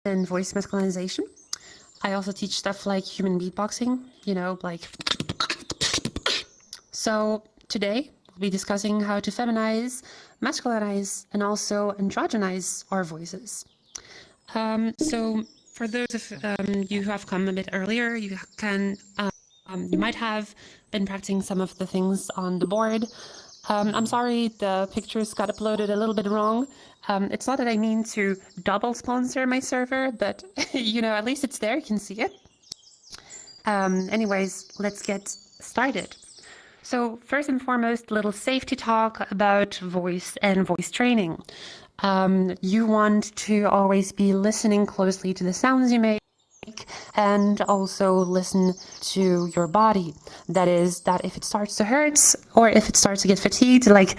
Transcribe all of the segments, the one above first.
and voice masculinization. I also teach stuff like human beatboxing, like. So today we'll be discussing how to feminize, masculinize, and also androgynize our voices. So for those of you who have come a bit earlier, you might have been practicing some of the things on the board. I'm sorry, the pictures got uploaded a little bit wrong. It's not that I mean to double sponsor my server, but at least it's there, you can see it. Anyways, let's get started. So first and foremost, a little safety talk about voice and voice training. You want to always be listening closely to the sounds you make and also listen to your body. That is, that if it starts to hurt or if it starts to get fatigued, like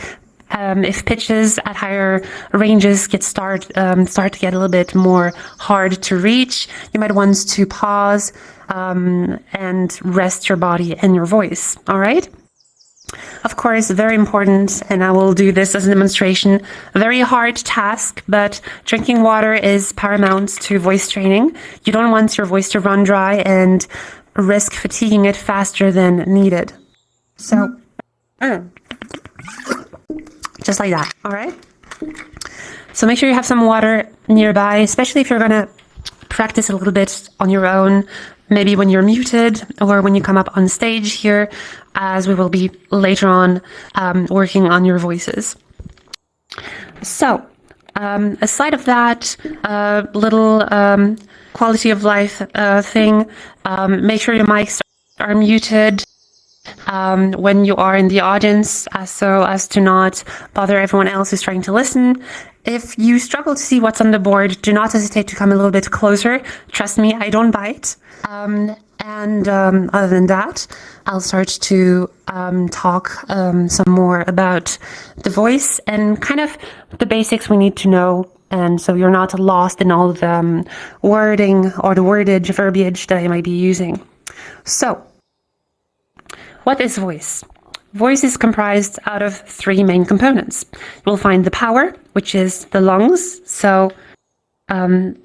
if pitches at higher ranges start to get a little bit more hard to reach, you might want to pause and rest your body and your voice. All right? Of course, very important, and I will do this as a demonstration, a very hard task, but drinking water is paramount to voice training. You don't want your voice to run dry and risk fatiguing it faster than needed. So, just like that, all right? So make sure you have some water nearby, especially if you're going to practice a little bit on your own, maybe when you're muted or when you come up on stage here, as we will be later on working on your voices. So, aside of that little quality of life thing, make sure your mics are muted when you are in the audience, so as to not bother everyone else who's trying to listen. If you struggle to see what's on the board, do not hesitate to come a little bit closer. Trust me, I don't bite. And other than that, I'll start to talk some more about the voice and kind of the basics we need to know. And so you're not lost in all the wording or the wordage, verbiage that I might be using. So, what is voice? Voice is comprised out of three main components. You'll find the power, which is the lungs. So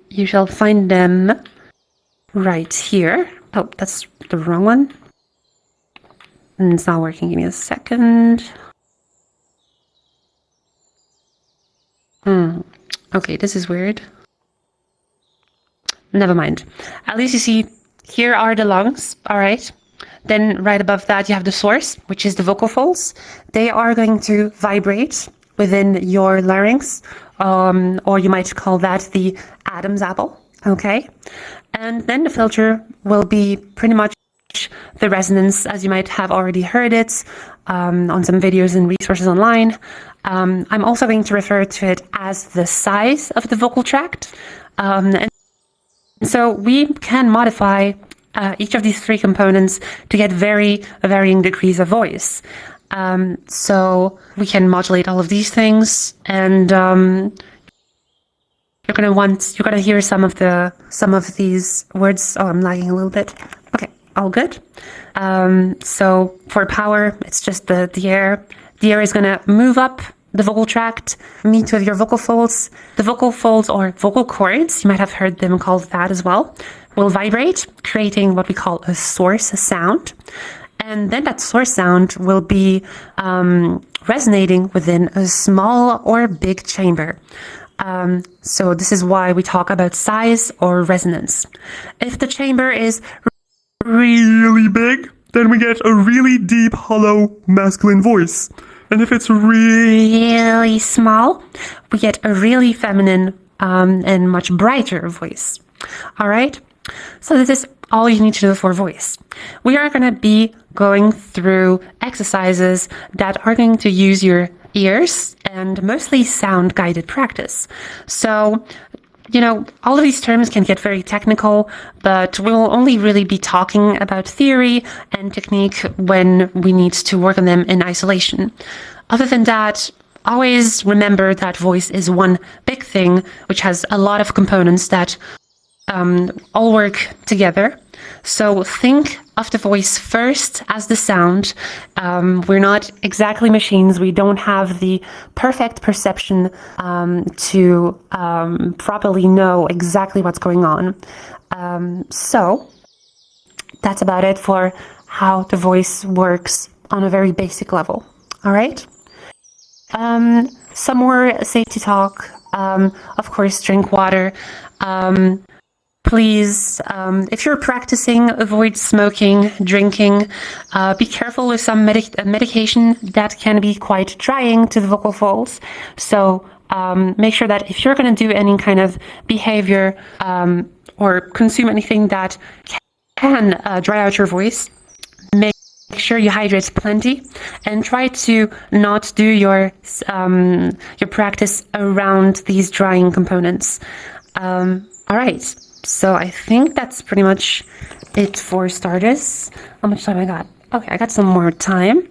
you shall find them right here. Oh, that's the wrong one. And it's not working. Give me a second. Okay, this is weird. Never mind. At least you see, here are the lungs, all right? Then right above that, you have the source, which is the vocal folds. They are going to vibrate within your larynx, or you might call that the Adam's apple, okay? And then the filter will be pretty much the resonance, as you might have already heard it on some videos and resources online. I'm also going to refer to it as the size of the vocal tract. And so we can modify each of these three components to get very varying degrees of voice. So we can modulate all of these things, and you're gonna hear some of these words. Oh, I'm lagging a little bit. Okay, all good. So for power, it's just the air. The air is gonna move up the vocal tract, meet with your vocal folds. The vocal folds or vocal cords, you might have heard them called that as well, will vibrate, creating what we call a source sound. And then that source sound will be resonating within a small or big chamber. So this is why we talk about size or resonance. If the chamber is really big, then we get a really deep, hollow, masculine voice. And if it's really small, we get a really feminine and much brighter voice. All right? So this is all you need to do for voice. We are going to be going through exercises that are going to use your ears and mostly sound-guided practice. So, all of these terms can get very technical, but we'll only really be talking about theory and technique when we need to work on them in isolation. Other than that, always remember that voice is one big thing, which has a lot of components that all work together. So think of the voice first as the sound. We're not exactly machines. We don't have the perfect perception to properly know exactly what's going on. So that's about it for how the voice works on a very basic level. All right? Some more safety talk. Of course, drink water. Please, if you're practicing, avoid smoking, drinking. Be careful with some medication that can be quite drying to the vocal folds. So make sure that if you're going to do any kind of behavior or consume anything that can dry out your voice, make sure you hydrate plenty and try to not do your practice around these drying components. All right. So I think that's pretty much it for starters. How much time I got? Okay, I got some more time.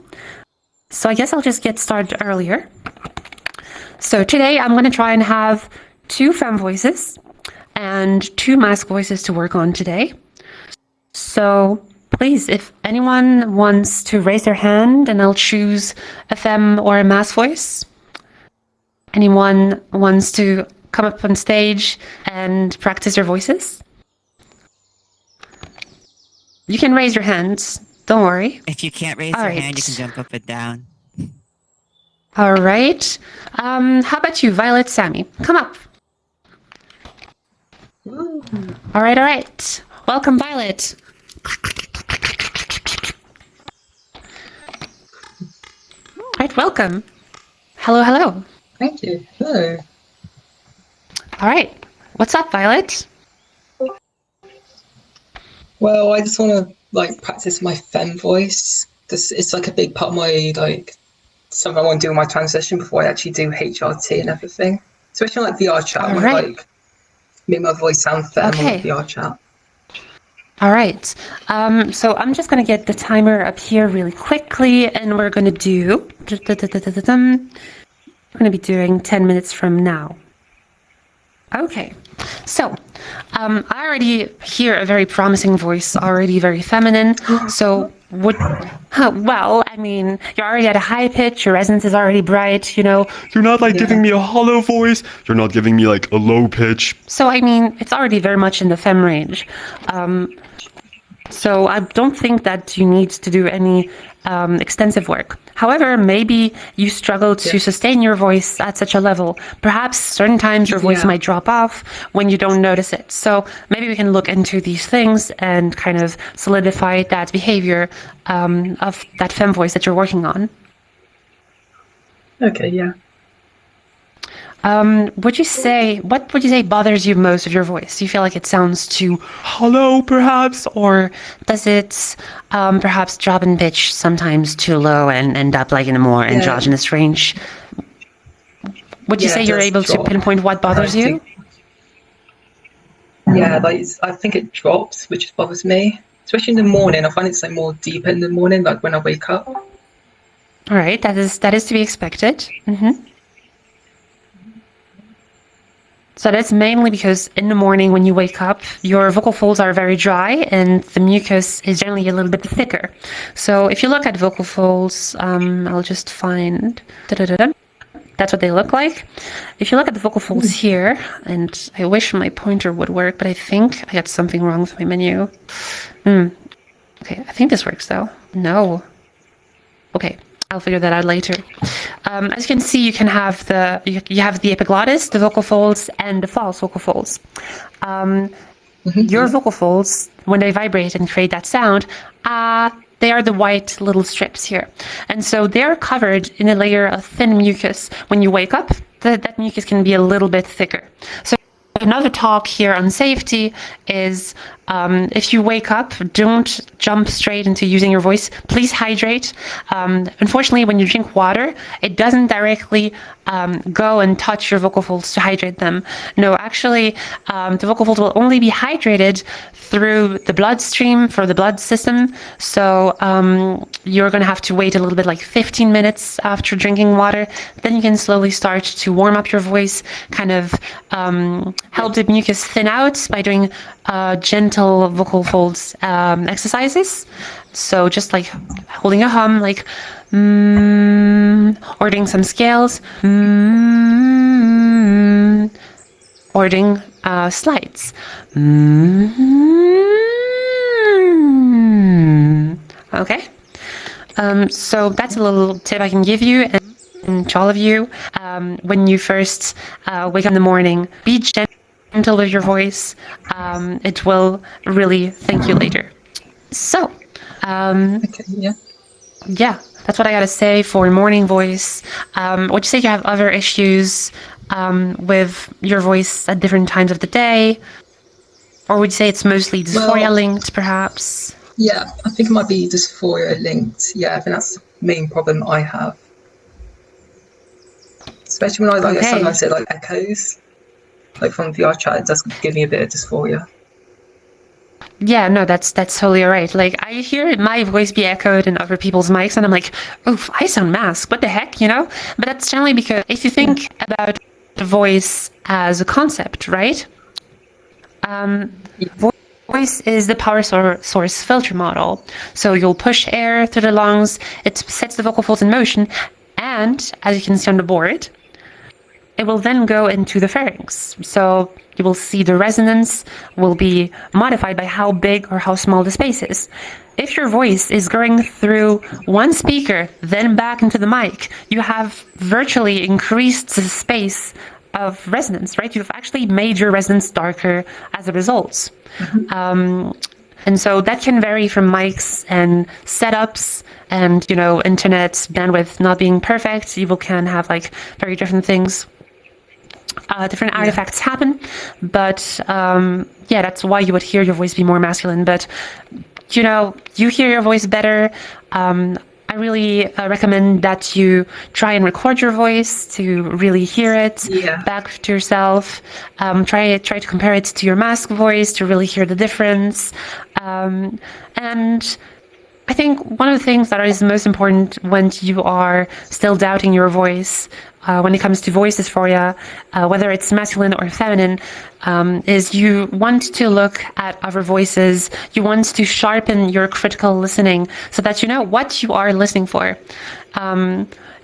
So I guess I'll just get started earlier. So today I'm going to try and have 2 femme voices and 2 masc voices to work on today. So please, if anyone wants to raise their hand, and I'll choose a femme or a masc voice. Anyone wants to come up on stage and practice your voices? You can raise your hands. Don't worry. If you can't raise your hand, you can jump up and down. All right. How about you, Violet, Sammy? Come up. Ooh. All right. Welcome, Violet. All right, welcome. Hello. Thank you. Hello. All right. What's up, Violet? Well, I just want to practice my femme voice. It's like a big part of my something I want to do in my transition before I actually do HRT and everything. Especially like VR chat. I want to make my voice sound femme on VR chat. All right. So I'm just going to get the timer up here really quickly, and we're going to do. We're going to be doing 10 minutes from now. Okay. So I already hear a very promising voice, already very feminine. So well, I mean, you're already at a high pitch, your resonance is already bright, You're not giving me a hollow voice. You're not giving me a low pitch. So, I mean, it's already very much in the femme range. So I don't think that you need to do any extensive work. However, maybe you struggle to sustain your voice at such a level. Perhaps certain times your voice might drop off when you don't notice it. So maybe we can look into these things and kind of solidify that behavior of that femme voice that you're working on. Okay, yeah. What would you say bothers you most of your voice? Do you feel like it sounds too hollow, perhaps? Or does it perhaps drop in pitch sometimes too low and end up in a more androgynous range? Would you say you're able to pinpoint what bothers you? Yeah, I think it drops, which bothers me. Especially in the morning. I find it's more deeper in the morning, when I wake up. All right, that is to be expected. Mm-hmm. So that's mainly because in the morning when you wake up, your vocal folds are very dry and the mucus is generally a little bit thicker. So if you look at vocal folds, I'll just find... That's what they look like. If you look at the vocal folds here, and I wish my pointer would work, but I think I got something wrong with my menu. Okay, I think this works though. No. Okay. I'll figure that out later. As you can see, you can have you have the epiglottis, the vocal folds, and the false vocal folds. Your vocal folds, when they vibrate and create that sound, they are the white little strips here. And so they're covered in a layer of thin mucus. When you wake up, that mucus can be a little bit thicker. So another talk here on safety is if you wake up, don't jump straight into using your voice. Please hydrate. Unfortunately, when you drink water, it doesn't directly go and touch your vocal folds to hydrate them. No, actually, the vocal folds will only be hydrated through the bloodstream for the blood system. So you're going to have to wait a little bit, like 15 minutes after drinking water. Then you can slowly start to warm up your voice, kind of help the mucus thin out by doing gentle vocal folds exercises. So just like holding a hum, like or doing some scales, or doing slides. Okay. So that's a little tip I can give you and to all of you. When you first wake up in the morning, be gentle with your voice. It will really thank you later. So, Okay, yeah. yeah, that's what I gotta say for morning voice. Would you say you have other issues with your voice at different times of the day? Or would you say it's mostly dysphoria linked, perhaps? Yeah, I think it might be dysphoria linked. Yeah, I think that's the main problem I have. Especially when I sometimes say like echoes, like from VR chat, it does give me a bit of dysphoria. Yeah, no, that's totally right. Like, I hear my voice be echoed in other people's mics, and I'm like, oof, I sound masked. What the heck, you know? But that's generally because if you think about the voice as a concept, right? Voice is the power source filter model. So you'll push air through the lungs, it sets the vocal folds in motion, and as you can see on the board, it will then go into the pharynx. So you will see the resonance will be modified by how big or how small the space is. If your voice is going through one speaker, then back into the mic, you have virtually increased the space of resonance, right? You've actually made your resonance darker as a result. And so that can vary from mics and setups and, you know, internet bandwidth not being perfect. You can have like very different things. Different artifacts happen, but yeah, that's why you would hear your voice be more masculine. But you know, you hear your voice better. I really recommend that you try and record your voice to really hear it back to yourself. Try to compare it to your mask voice to really hear the difference. And I think one of the things that is most important when you are still doubting your voice, when it comes to voice dysphoria, whether it's masculine or feminine, is you want to look at other voices. You want to sharpen your critical listening so that you know what you are listening for.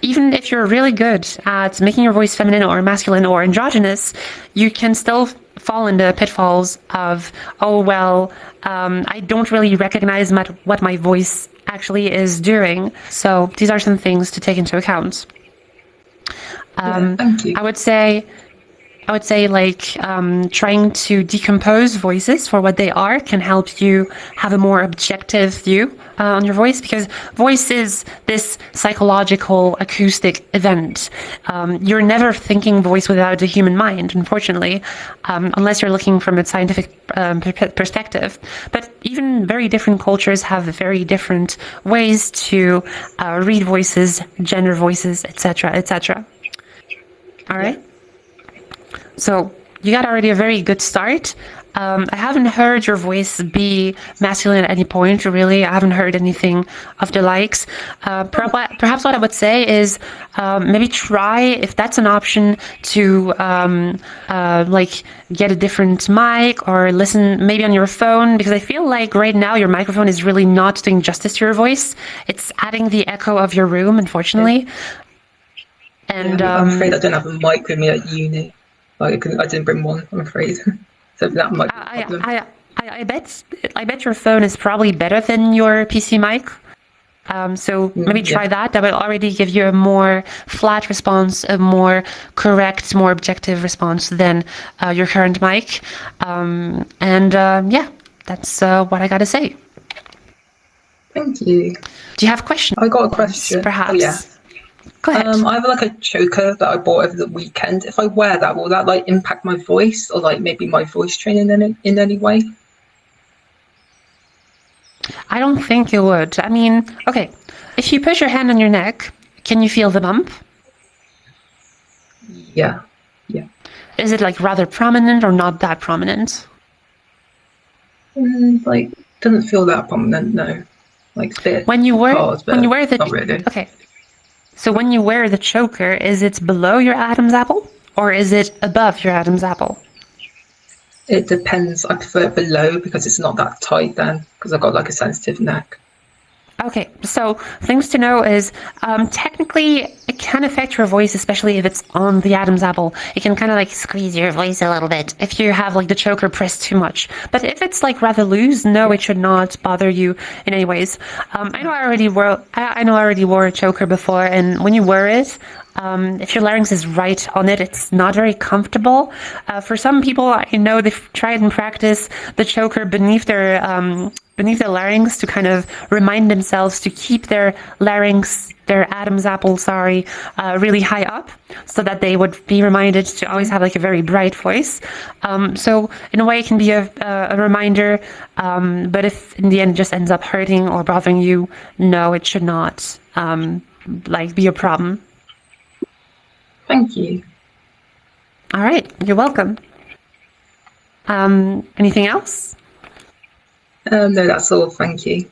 Even if you're really good at making your voice feminine or masculine or androgynous, you can still fall into pitfalls of, oh, well, I don't really recognize what my voice actually is doing. So these are some things to take into account. Thank you. I would say like trying to decompose voices for what they are can help you have a more objective view on your voice, because voice is this psychological acoustic event. You're never thinking voice without a human mind, unfortunately, unless you're looking from a scientific perspective. But even very different cultures have very different ways to read voices, gender voices, etc., etc. All right. So you got already a very good start. I haven't heard your voice be masculine at any point, really. I haven't heard anything of the likes. Perhaps what I would say is maybe try, if that's an option, to like get a different mic or listen maybe on your phone, because I feel like right now your microphone is really not doing justice to your voice. It's adding the echo of your room, unfortunately. And I'm afraid I don't have a mic with me at uni. Like, I didn't bring one, I'm afraid. So that might be a problem. I bet your phone is probably better than your PC mic. So maybe try that. That will already give you a more flat response, a more correct, more objective response than your current mic. Yeah, that's what I gotta say. Thank you. Do you have questions? I got a question. Perhaps. Oh, yeah. Go ahead. I have like a choker that I bought over the weekend. If I wear that, will that like impact my voice or like maybe my voice training in any way? I don't think it would. I mean, okay, if you put your hand on your neck, can you feel the bump? Yeah. Is it like rather prominent or not that prominent? Like, doesn't feel that prominent, no. Like, it's a bit When you wear hard, but not really. Okay. So when you wear the choker, is it below your Adam's apple or is it above your Adam's apple? It depends. I prefer it below because it's not that tight then, because I've got like a sensitive neck. Okay, so things to know is technically it can affect your voice, especially if it's on the Adam's apple. It can kind of like squeeze your voice a little bit if you have like the choker pressed too much. But if it's like rather loose, no, it should not bother you in any ways. I know I already wore a choker before, and when you wear it, if your larynx is right on it, it's not very comfortable. For some people, I know they've tried and practiced the choker beneath their larynx to kind of remind themselves to keep their Adam's apple, really high up, so that they would be reminded to always have like a very bright voice. So in a way, it can be a reminder. But if in the end it just ends up hurting or bothering you, no, it should not be a problem. Thank you. All right, you're welcome. Anything else? No, that's all. Thank you.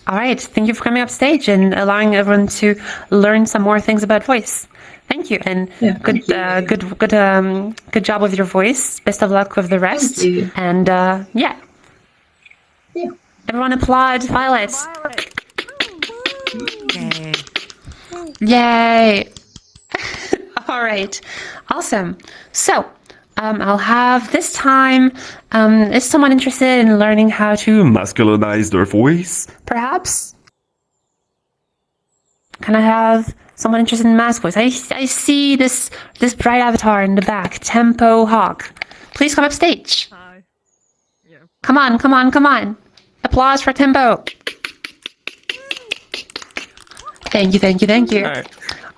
All right, thank you for coming upstage and allowing everyone to learn some more things about voice. Thank you, and good job with your voice. Best of luck with the rest. Thank you. And yeah. Everyone applaud Violet. Yay. Yay! All right, awesome. So, I'll have this time. Is someone interested in learning how to Masculinize their voice. perhaps? Can I have someone interested in mask voice? I see this bright avatar in the back, Tempo Hawk. Please come up stage. Hi. Yeah. Come on. Applause for Tempo. Thank you. All right.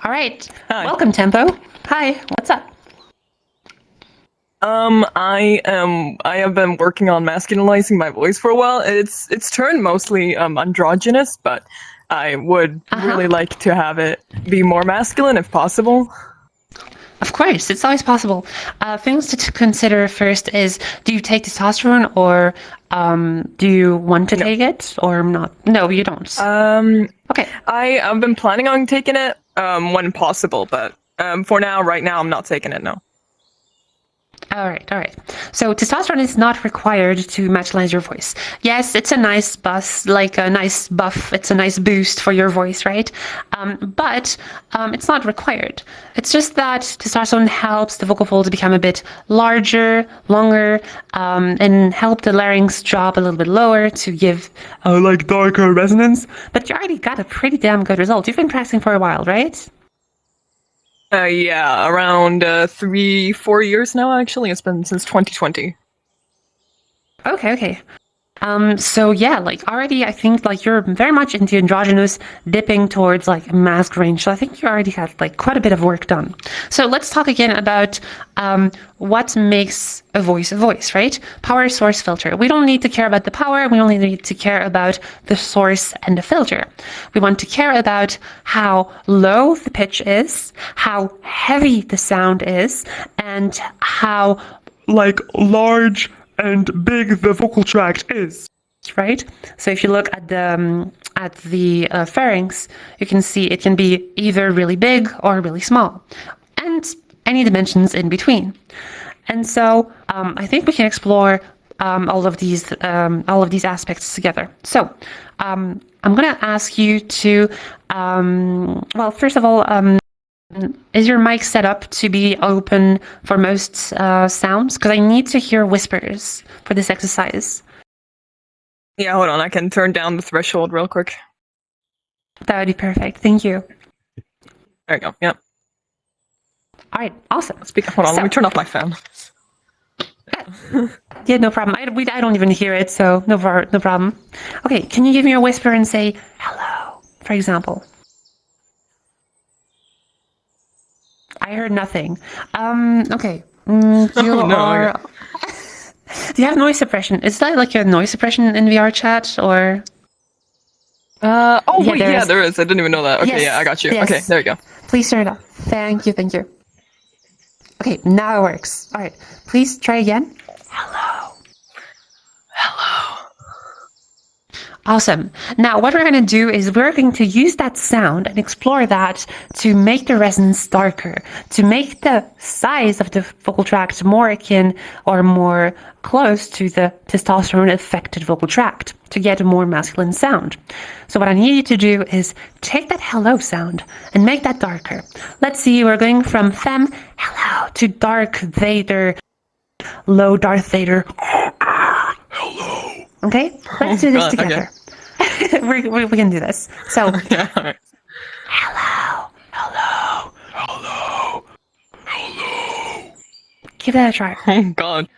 All right. Hi. Welcome, Tempo. Hi, what's up? I have been working on masculinizing my voice for a while. It's turned mostly androgynous, but I would really like to have it be more masculine if possible. Of course, it's always possible. Things to consider first is, do you take testosterone or do you want to take it or not? No, you don't. Okay. I've been planning on taking it when possible, but right now, I'm not taking it, no. All right. So testosterone is not required to masculinize your voice. Yes, it's a nice buff. It's a nice boost for your voice, right? But it's not required. It's just that testosterone helps the vocal folds become a bit larger, longer, and help the larynx drop a little bit lower to give darker resonance. But you already got a pretty damn good result. You've been practicing for a while, right? Yeah, around 3-4 years now, actually. It's been since 2020. Okay. So yeah, already I think you're very much into androgynous, dipping towards mask range. So I think you already had quite a bit of work done. So let's talk again about what makes a voice, right? Power, source, filter. We don't need to care about the power. We only need to care about the source and the filter. We want to care about how low the pitch is, how heavy the sound is, and how Large and big the vocal tract is. Right? So if you look at the pharynx, you can see it can be either really big or really small, and any dimensions in between. And so I think we can explore all of these aspects together. So I'm going to ask you to, first of all, is your mic set up to be open for most sounds? Because I need to hear whispers for this exercise. Yeah, hold on. I can turn down the threshold real quick. That would be perfect. Thank you. There you go. Yep. All right. Awesome. Hold on. Let me turn off my fan. Yeah, no problem. I don't even hear it, so no problem. Okay. Can you give me a whisper and say hello, for example? I heard nothing. Okay. Do you have noise suppression? Is that a noise suppression in VR chat or? Yeah, there is. I didn't even know that. Okay, Yes, yeah, I got you. yes. Okay, there you go. Please turn it up. Thank you, thank you. Okay, now it works. All right, please try again. Hello. Awesome. Now, what we're going to do is we're going to use that sound and explore that to make the resonance darker, to make the size of the vocal tract more akin or more close to the testosterone-affected vocal tract, to get a more masculine sound. So what I need you to do is take that hello sound and make that darker. Let's see, we're going from femme, hello, to dark Vader, low Darth Vader. Hello. Okay, let's do this God, together. we can do this. So, Yeah. All right. hello, Hello. Hello. give that a try. Oh God.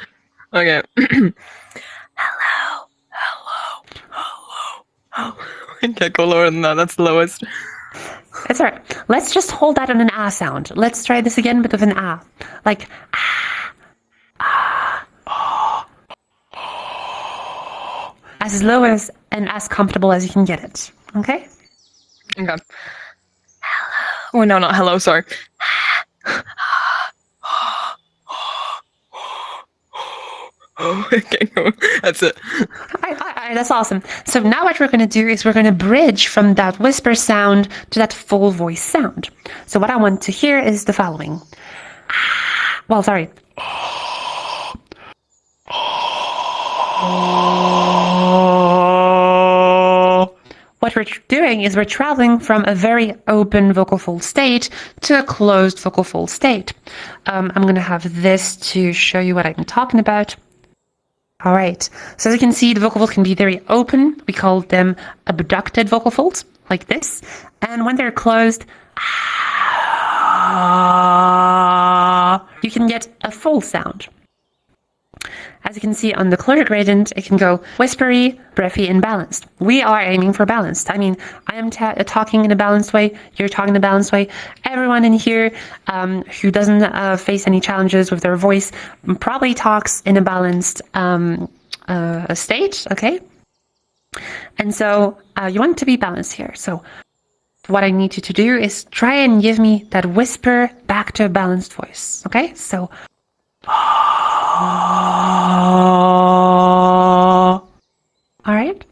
Okay. I can't go lower than that. That's the lowest. It's alright. Let's just hold that on an ah sound. Let's try this again, but with an ah, like as low as and as comfortable as you can get it. Okay. Okay. Hello. Oh no, not hello. Sorry. Okay, cool. That's it. Alright, that's awesome. So now what we're going to do is we're going to bridge from that whisper sound to that full voice sound. So what I want to hear is the following. Well, sorry. What we're doing is we're traveling from a very open vocal fold state to a closed vocal fold state. I'm going to have this to show you what I'm talking about. All right, so as you can see, the vocal folds can be very open. We call them abducted vocal folds, like this. And when they're closed, you can get a full sound. As you can see on the closure gradient, it can go whispery, breathy, and balanced. We are aiming for balanced. I mean, I am talking in a balanced way, you're talking in a balanced way. Everyone in here who doesn't face any challenges with their voice probably talks in a balanced state, okay? And so you want to be balanced here. So what I need you to do is try and give me that whisper back to a balanced voice, okay? So... All right.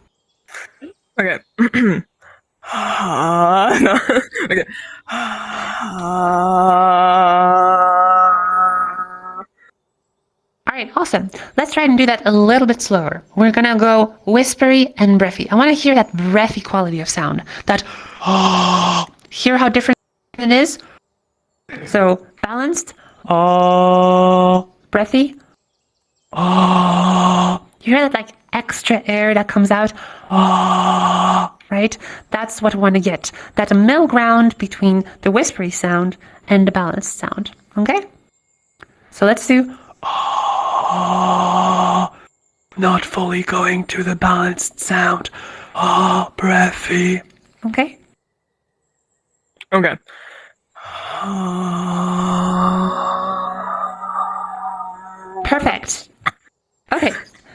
Okay. No. Okay. All right, awesome. Let's try and do that a little bit slower. We're gonna go whispery and breathy. I want to hear that breathy quality of sound. That hear how different it is. So balanced, breathy. You hear that like extra air that comes out. Right? That's what we want to get. That middle ground between the whispery sound and the balanced sound. Okay? So let's do Not fully going to the balanced sound. Breathy. okay? Okay. Perfect.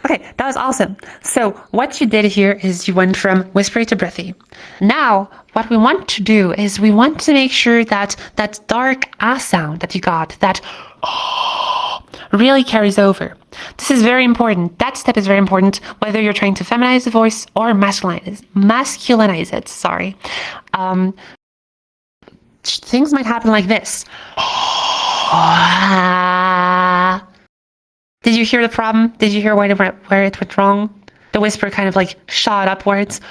Okay, that was awesome. So what you did here is you went from whispery to breathy. Now, what we want to do is we want to make sure that that dark ah sound that you got, that really carries over. This is very important. That step is very important, whether you're trying to feminize the voice or masculinize it, sorry. Things might happen like this. Did you hear the problem? Did you hear where it went wrong? The whisper kind of like shot upwards.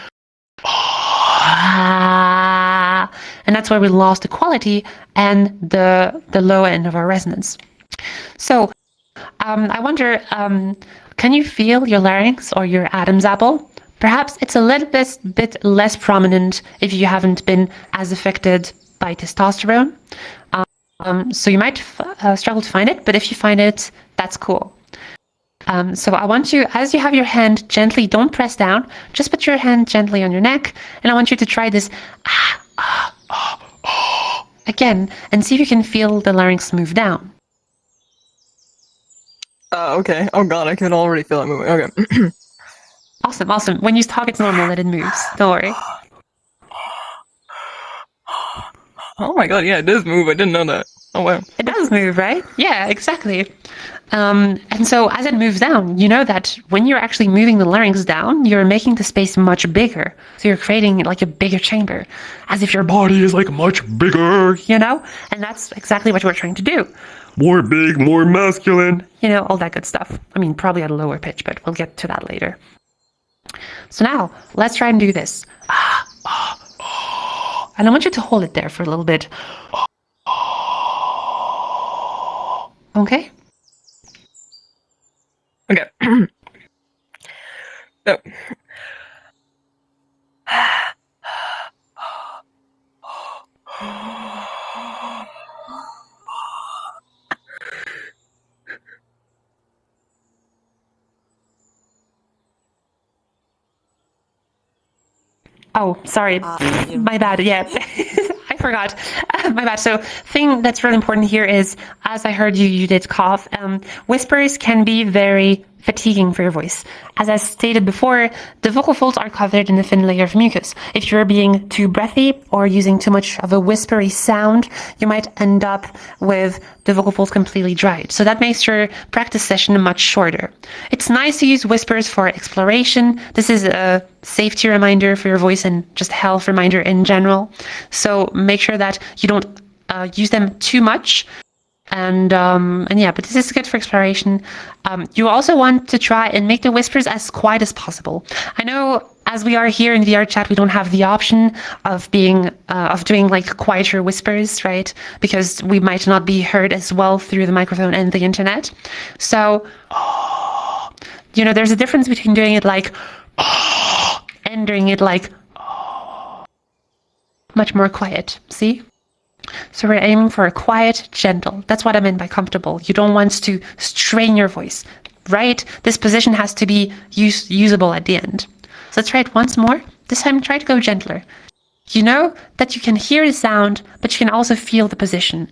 And that's where we lost the quality and the low end of our resonance. So I wonder, can you feel your larynx or your Adam's apple? Perhaps it's a little bit less prominent if you haven't been as affected by testosterone. So you might struggle to find it, but if you find it, that's cool. So I want you, as you have your hand gently, don't press down, just put your hand gently on your neck, and I want you to try this again, and see if you can feel the larynx move down. Okay. Oh God, I can already feel it moving. Okay. Awesome. When you talk, it's normal that it moves. Don't worry. Oh my god, yeah, it does move. I didn't know that. Oh wow. It does move, right? Yeah, exactly. And so as it moves down, you know that when you're actually moving the larynx down, you're making the space much bigger. So you're creating like a bigger chamber, as if your Body is like much bigger. you know? And that's exactly what we're trying to do. More big, more masculine. You know, all that good stuff. I mean, probably at a lower pitch, but we'll get to that later. So now, let's try and do this. And I want you to hold it there for a little bit. Okay? Okay. So. Oh, sorry. My bad. Yeah. I forgot. My bad. So, thing that's really important here is, as I heard you did cough. Whispers can be very fatiguing for your voice. As I stated before, the vocal folds are covered in a thin layer of mucus. If you're being too breathy or using too much of a whispery sound, you might end up with the vocal folds completely dried. So that makes your practice session much shorter. It's nice to use whispers for exploration. This is a safety reminder for your voice and just health reminder in general. So make sure that you don't use them too much. And yeah, but this is good for exploration. You also want to try and make the whispers as quiet as possible. I know as we are here in VR chat, we don't have the option of doing like quieter whispers, right? Because we might not be heard as well through the microphone and the internet. So, you know, there's a difference between doing it like and doing it like much more quiet. See? So we're aiming for a quiet, gentle. That's what I meant by comfortable. You don't want to strain your voice, right? This position has to be usable at the end. So let's try it once more. This time try to go gentler. You know that you can hear the sound, but you can also feel the position.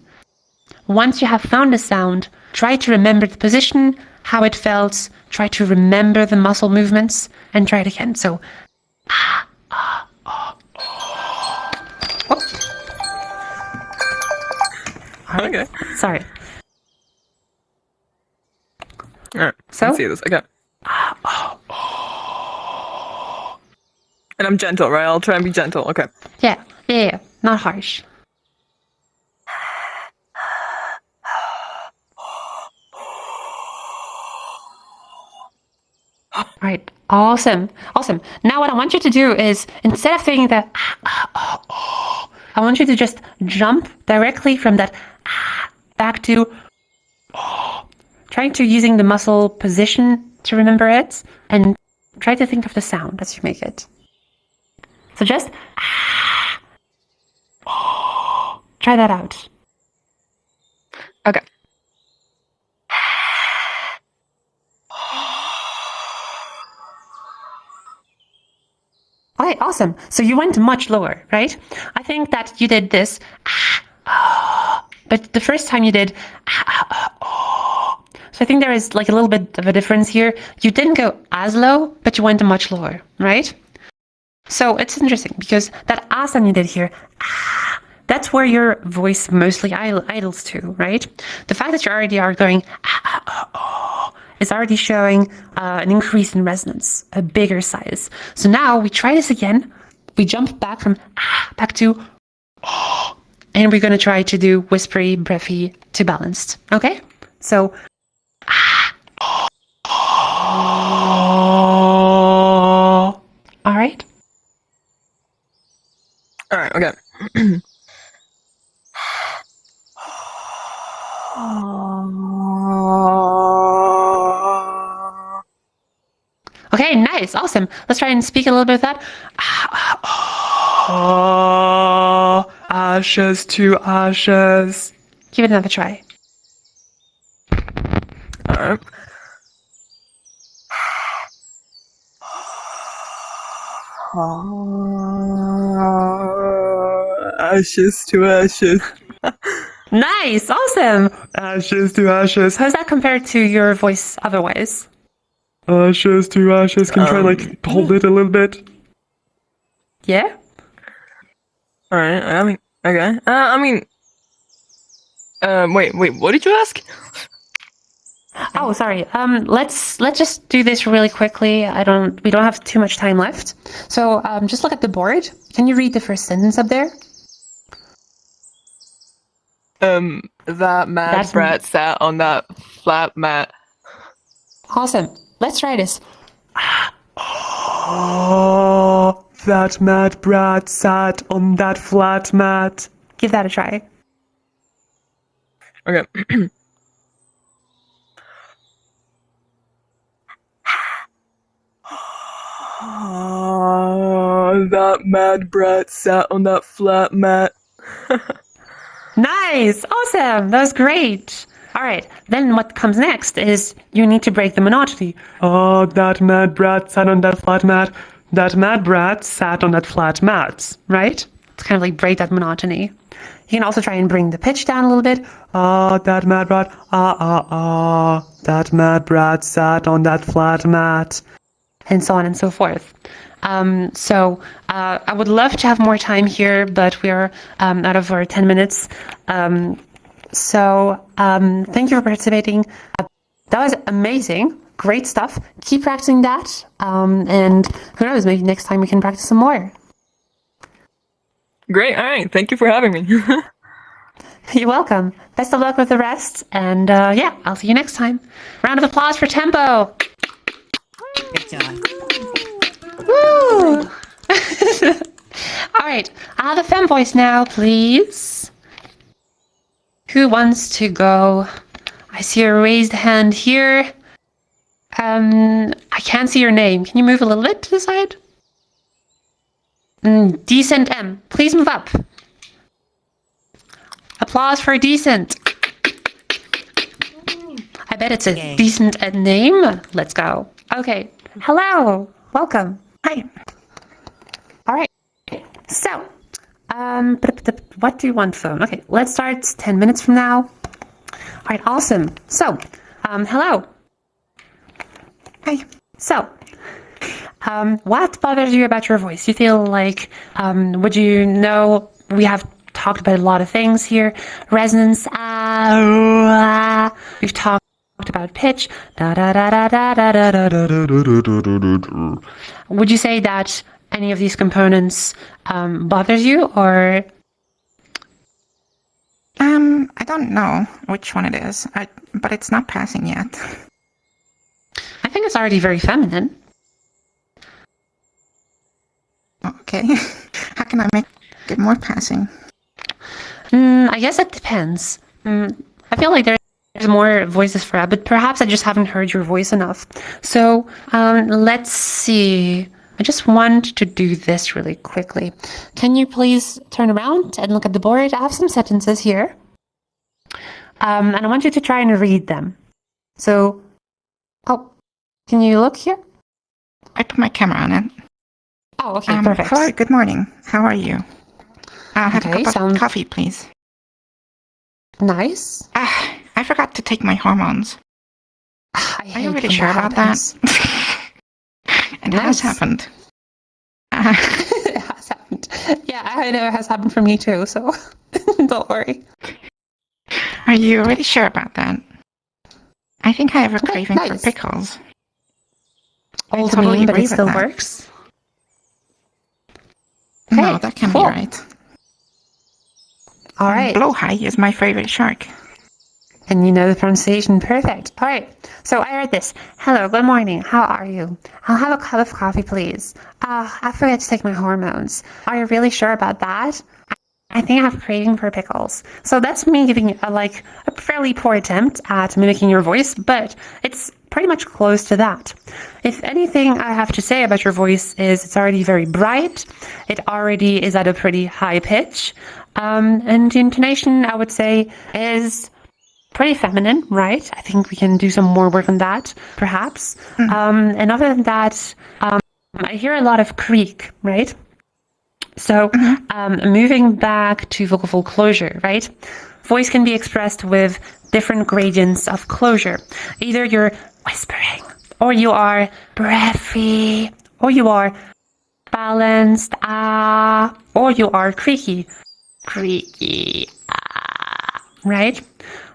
Once you have found the sound, try to remember the position, how it felt, try to remember the muscle movements, and try it again. So, Okay. Sorry. Alright. So? Let's see this. Okay. And I'm gentle, right? I'll try and be gentle. Okay. Yeah. Not harsh. Right. Awesome. Now what I want you to do is, instead of doing that, I want you to just jump directly from that back to trying to using the muscle position to remember it, and try to think of the sound as you make it. So just try that out. Okay. Okay, awesome. So you went much lower, right? I think that you did this, but the first time you did, so I think there is like a little bit of a difference here. You didn't go as low, but you went much lower, right? So it's interesting because that sound you did here, that's where your voice mostly idles to, right? The fact that you already are going is already showing an increase in resonance, a bigger size. So now we try this again. We jump back from back to and we're going to try to do whispery, breathy to balanced. Okay? So all right. All right. Okay. Okay, nice, awesome. Let's try and speak a little bit of that. Ashes to ashes. Give it another try. All right. Ashes to ashes. Nice, awesome. Ashes to ashes. How's that compared to your voice otherwise? Ashes to ashes. Can you try like hold it a little bit? Yeah? All right. I mean, Okay. I mean, wait. What did you ask? Oh, sorry. Let's just do this really quickly. We don't have too much time left. So, just look at the board. Can you read the first sentence up there? That mad That's- brat sat on that flat mat. Awesome. Let's try this. Oh, that mad brat sat on that flat mat. Give that a try. Okay. That mad brat sat on that flat mat. Nice! Awesome! That was great! Alright, then what comes next is you need to break the monotony. Oh, that mad brat sat on that flat mat. That mad brat sat on that flat mat. Right? To kind of like break that monotony. You can also try and bring the pitch down a little bit. Ah, that mad brat. That mad brat sat on that flat mat. And so on and so forth. I would love to have more time here, but we're out of our 10 minutes. Thank you for participating. That was amazing. Great stuff. Keep practicing that. And who knows, maybe next time we can practice some more. Great. All right. Thank you for having me. You're welcome. Best of luck with the rest. And yeah, I'll see you next time. Round of applause for Tempo. Good job. Woo! All right. I'll have a femme voice now, please. Who wants to go? I see a raised hand here. I can't see your name. Can you move a little bit to the side? Decent M. Please move up. Applause for Decent. I bet it's a Yay. decent name. Let's go. Okay. Hello. Welcome. Hi. All right. So, what do you want, phone? Okay, let's start 10 minutes from now. All right, awesome. So, hello. Hi. So, what bothers you about your voice? You feel like, would you know, we have talked about a lot of things here. Resonance, we've talked about pitch. Would you say that any of these components bothers you, or? I don't know which one it is, but it's not passing yet. I think it's already very feminine. Okay. How can I make it more passing? I guess it depends. I feel like there's more voices for that, but perhaps I just haven't heard your voice enough. So let's see. I just want to do this really quickly. Can you please turn around and look at the board? I have some sentences here. And I want you to try and read them. So, can you look here? I put my camera on it. Oh, okay, perfect. Hello, good morning. How are you? I'll have Okay, a cup of coffee, please. Nice. I forgot to take my hormones. I Are you hate really when sure about happens. that? It Nice. has happened. It has happened. Yeah, I know it has happened for me too, so don't worry. Are you really sure about that? I think I have a Okay, craving nice. for pickles. Old totally meme, but agree it with still that. works. No, Okay, that can't cool. be right. All right. Blowhigh is my favorite shark. And you know the pronunciation perfect. All right. So I read this. Hello, good morning. How are you? I'll have a cup of coffee, please. I forgot to take my hormones. Are you really sure about that? I think I have a craving for pickles. So that's me giving a fairly poor attempt at mimicking your voice, but it's pretty much close to that. If anything I have to say about your voice is it's already very bright. It already is at a pretty high pitch. And the intonation, I would say, is pretty feminine, right? I think we can do some more work on that, perhaps. And other than that, I hear a lot of creak, right? So moving back to vocal fold closure, right? Voice can be expressed with different gradients of closure. Either you're whispering, or you are breathy, or you are balanced, or you are creaky. creaky. Right?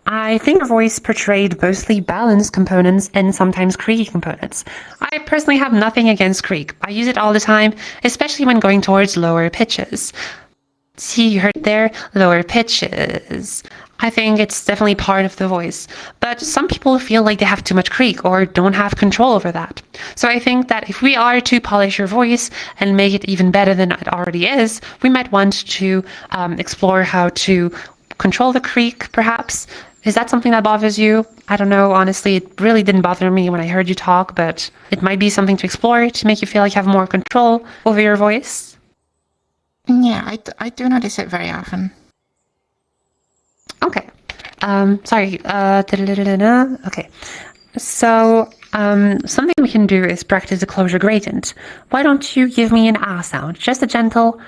I think your voice portrayed mostly balanced components and sometimes creaky components. I personally have nothing against creak. I use it all the time, especially when going towards lower pitches. See, you heard there, lower pitches. I think it's definitely part of the voice. But some people feel like they have too much creak or don't have control over that. So I think that if we are to polish your voice and make it even better than it already is, we might want to explore how to control the creak, perhaps. Is that something that bothers you? I don't know. Honestly, it really didn't bother me when I heard you talk, but it might be something to explore to make you feel like you have more control over your voice. Yeah, I do notice it very often. Okay. Sorry. Okay. So, something we can do is practice the closure gradient. Why don't you give me an ah sound? Just a gentle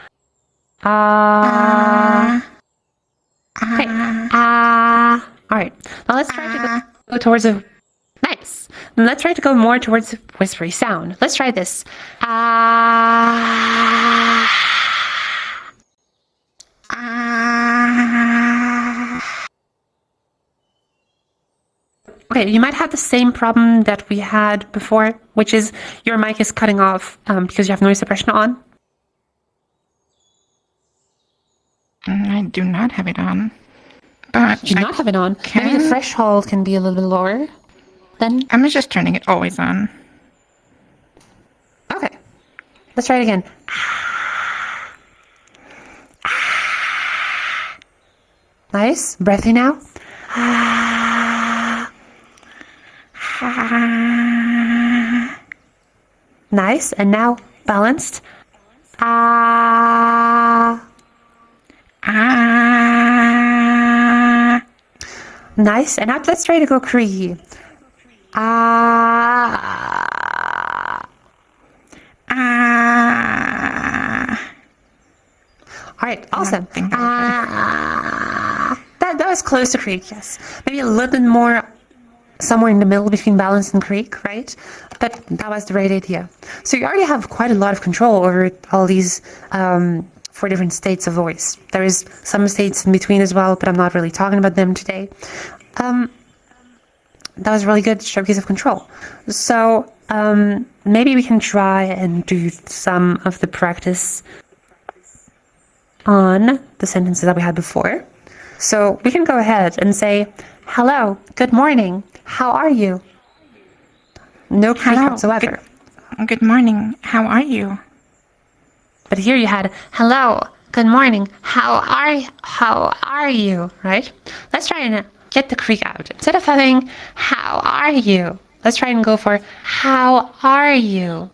ah. Okay. Ah. All right. Now let's try to go towards a nice. Now let's try to go more towards a whispery sound. Let's try this. Ah. Okay, you might have the same problem that we had before, which is your mic is cutting off because you have noise suppression on. I do not have it on. But Do you not have it on? Maybe the threshold can be a little bit lower then. I'm just turning it always on. Okay, let's try it again. Nice. Breathy now. Nice. And now balanced. Nice. And now let's try to go creaky. All right, awesome. That was close to creak, yes. Maybe a little bit more somewhere in the middle between balance and creak, right? But that was the right idea. So you already have quite a lot of control over all these 4 different states of voice. There is some states in between as well, but I'm not really talking about them today. That was a really good showcase of control. So maybe we can try and do some of the practice on the sentences that we had before. So we can go ahead and say, hello, good morning, how are you? No creak whatsoever. Good morning, how are you? But here you had, hello, good morning, how are you, right? Let's try and get the creak out. Instead of having, how are you? Let's try and go for, how are you?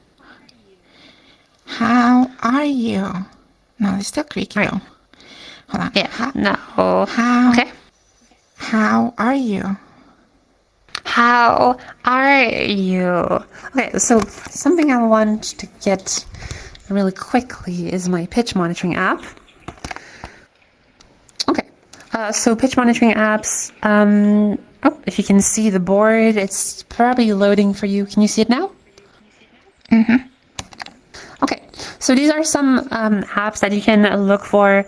How are you? No, it's still creaky though. Hold on. Yeah, no. Okay. How are you? How are you? Okay, so something I want to get really quickly is my pitch monitoring app. Okay, so pitch monitoring apps. If you can see the board, it's probably loading for you. Can you see it now? Mm-hmm. Okay, so these are some apps that you can look for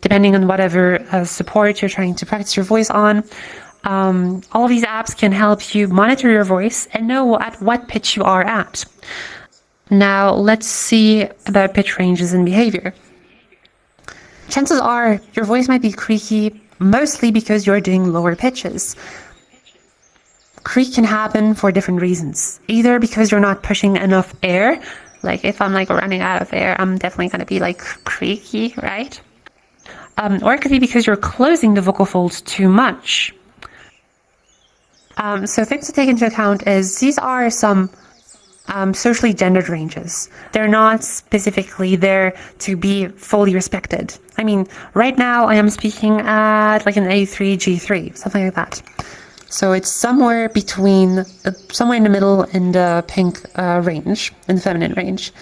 depending on whatever support you're trying to practice your voice on. All of these apps can help you monitor your voice and know at what pitch you are at. Now, let's see about pitch ranges and behavior. Chances are your voice might be creaky mostly because you're doing lower pitches. Creak can happen for different reasons. Either because you're not pushing enough air, like if I'm like running out of air, I'm definitely going to be like creaky, right? Or it could be because you're closing the vocal folds too much. So things to take into account is these are some socially gendered ranges. They're not specifically there to be fully respected. I mean, right now I am speaking at like an A3, G3, something like that. So it's somewhere between, somewhere in the middle in the pink range, in the feminine range.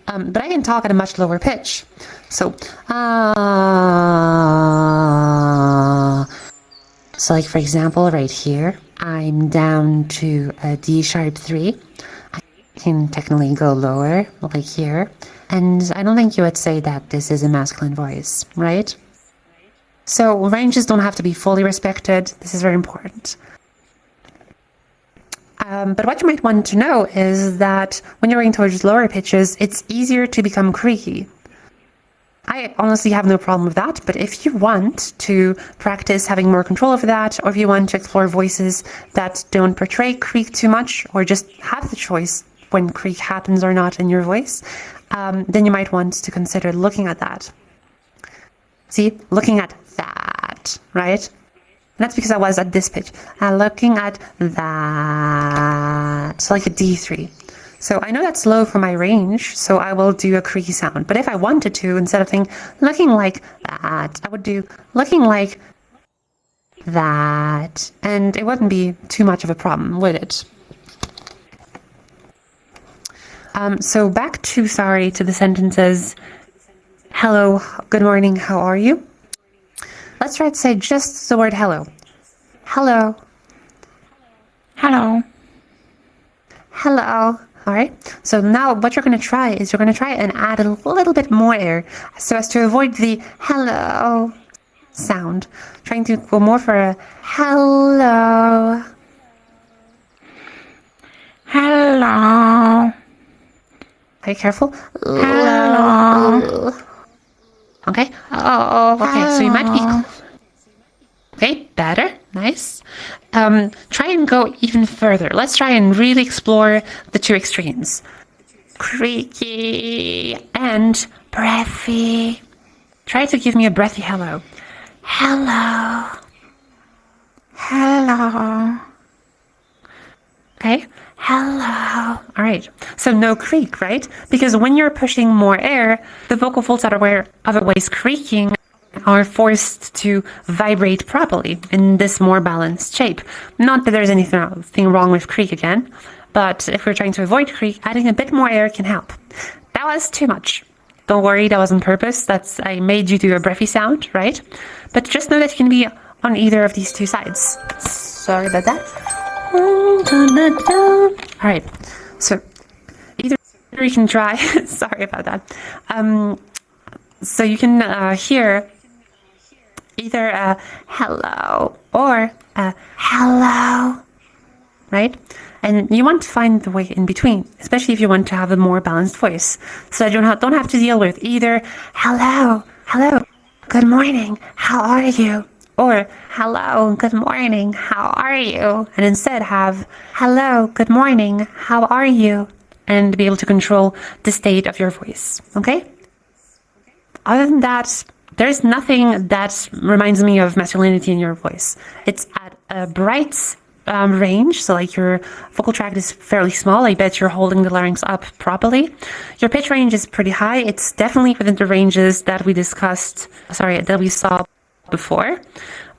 But I can talk at a much lower pitch. So, so like for example, right here, I'm down to a D sharp 3. I can technically go lower, like here. And I don't think you would say that this is a masculine voice, right? So ranges don't have to be fully respected. This is very important. But what you might want to know is that when you're going towards lower pitches, it's easier to become creaky. I honestly have no problem with that, but if you want to practice having more control over that, or if you want to explore voices that don't portray creak too much, or just have the choice when creak happens or not in your voice, then you might want to consider looking at that. See, looking at that, right? And that's because I was at this pitch. Looking at that, so like a D3. So I know that's low for my range, so I will do a creaky sound. But if I wanted to, instead of saying looking like that, I would do looking like that. And it wouldn't be too much of a problem, would it? So back to the sentences. Hello, good morning, how are you? Let's try to say just the word hello. Hello. Hello. Hello. All right. So now what you're going to try is and add a little bit more air so as to avoid the hello sound. Trying to go more for a hello. Hello. Are you careful? Hello. Okay. Oh, okay. So you might be... Okay, better. Nice. Try and go even further. Let's try and really explore the two extremes. Creaky and breathy. Try to give me a breathy hello. Hello. Hello. Okay. Hello. All right. So no creak, right? Because when you're pushing more air, the vocal folds that are otherwise creaking are forced to vibrate properly in this more balanced shape. Not that there's anything wrong with creak again, but if we're trying to avoid creak, adding a bit more air can help. That was too much. Don't worry, that was on purpose. I made you do a breathy sound, right? But just know that you can be on either of these two sides. Sorry about that. All right. So either you can try. Sorry about that. So you can hear either a hello or a hello, right? And you want to find the way in between, especially if you want to have a more balanced voice. So you don't have to deal with either hello, good morning, how are you? Or hello, good morning, how are you? And instead have hello, good morning, how are you? And be able to control the state of your voice, okay? Other than that, there's nothing that reminds me of masculinity in your voice. It's at a bright range, so like your vocal tract is fairly small. I bet you're holding the larynx up properly. Your pitch range is pretty high. It's definitely within the ranges that we saw before.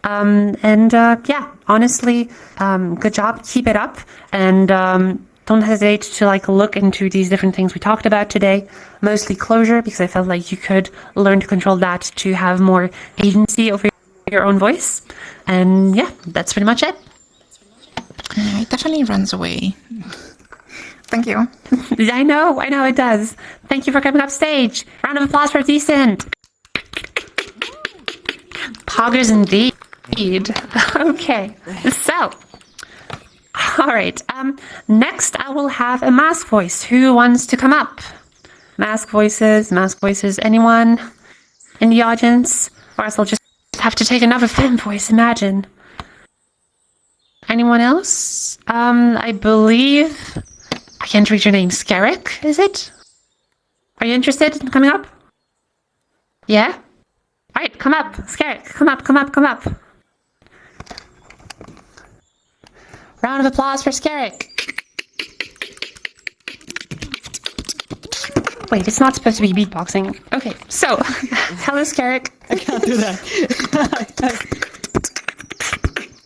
Yeah, honestly, good job. Keep it up. And don't hesitate to look into these different things we talked about today. Mostly closure, because I felt like you could learn to control that to have more agency over your own voice. And yeah, that's pretty much it. Yeah, it definitely runs away. Thank you. I know it does. Thank you for coming upstage. Round of applause for Decent. Poggers indeed. Okay, so, all right. Next I will have a mask voice. Who wants to come up? Mask voices. Anyone in the audience? Or else I'll just have to take another femme voice. Imagine. Anyone else? I believe I can't read your name. Skerrick, is it? Are you interested in coming up? Yeah. All right, come up, Skerrick. Come up. Round of applause for Skerrick. Wait, it's not supposed to be beatboxing. Okay, so, hello, Skerrick. I can't do that.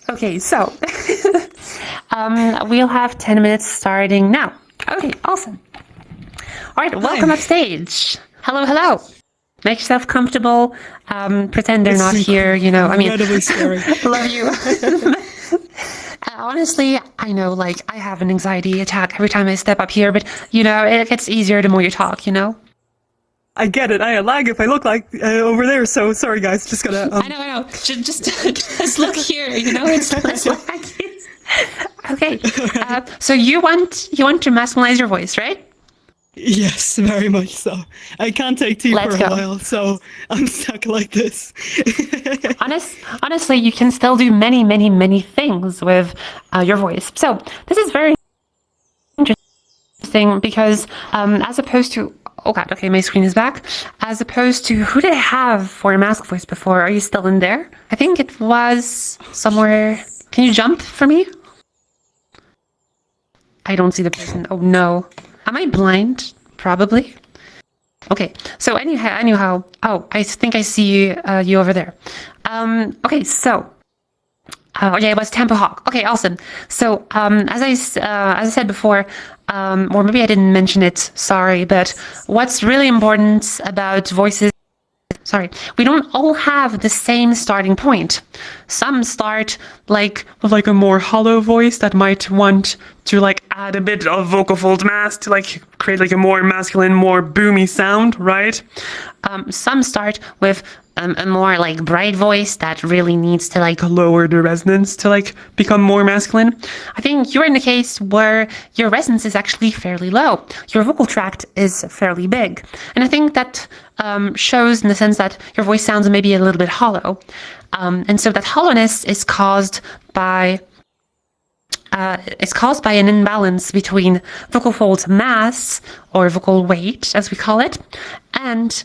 Okay, so, we'll have 10 minutes starting now. Okay, awesome. All right, welcome upstage. Hello. Make yourself comfortable. Pretend they're not here, Incredibly scary. Love you. Honestly, I know, I have an anxiety attack every time I step up here, but, it gets easier the more you talk, I get it. I lag if I look like over there. So sorry, guys. Just gonna. I know. Just look here. You know, it's like. Okay. So you want to masculinize your voice, right? Yes, very much so. I can't take tea Let's for a go. while, so I'm stuck like this. Honestly, you can still do many things with your voice. So this is very interesting because as opposed to okay, my screen is back. As opposed to who did I have for a mask voice before? Are you still in there? I think it was somewhere. Can you jump for me? I don't see the person. Oh no. Am I blind? Probably. Okay. So anyhow. Oh, I think I see you over there. Okay. So. Yeah, it was Tampa Hawk. Okay, awesome. So, as I said before, or maybe I didn't mention it. Sorry, but what's really important about voices. Sorry, we don't all have the same starting point. Some start with a more hollow voice that might want to add a bit of vocal fold mass to create a more masculine, more boomy sound, right? Some start with a more bright voice that really needs to lower the resonance to become more masculine. I think you're in the case where your resonance is actually fairly low. Your vocal tract is fairly big. And I think that shows in the sense that your voice sounds maybe a little bit hollow. And so that hollowness is caused by an imbalance between vocal fold mass, or vocal weight, as we call it, and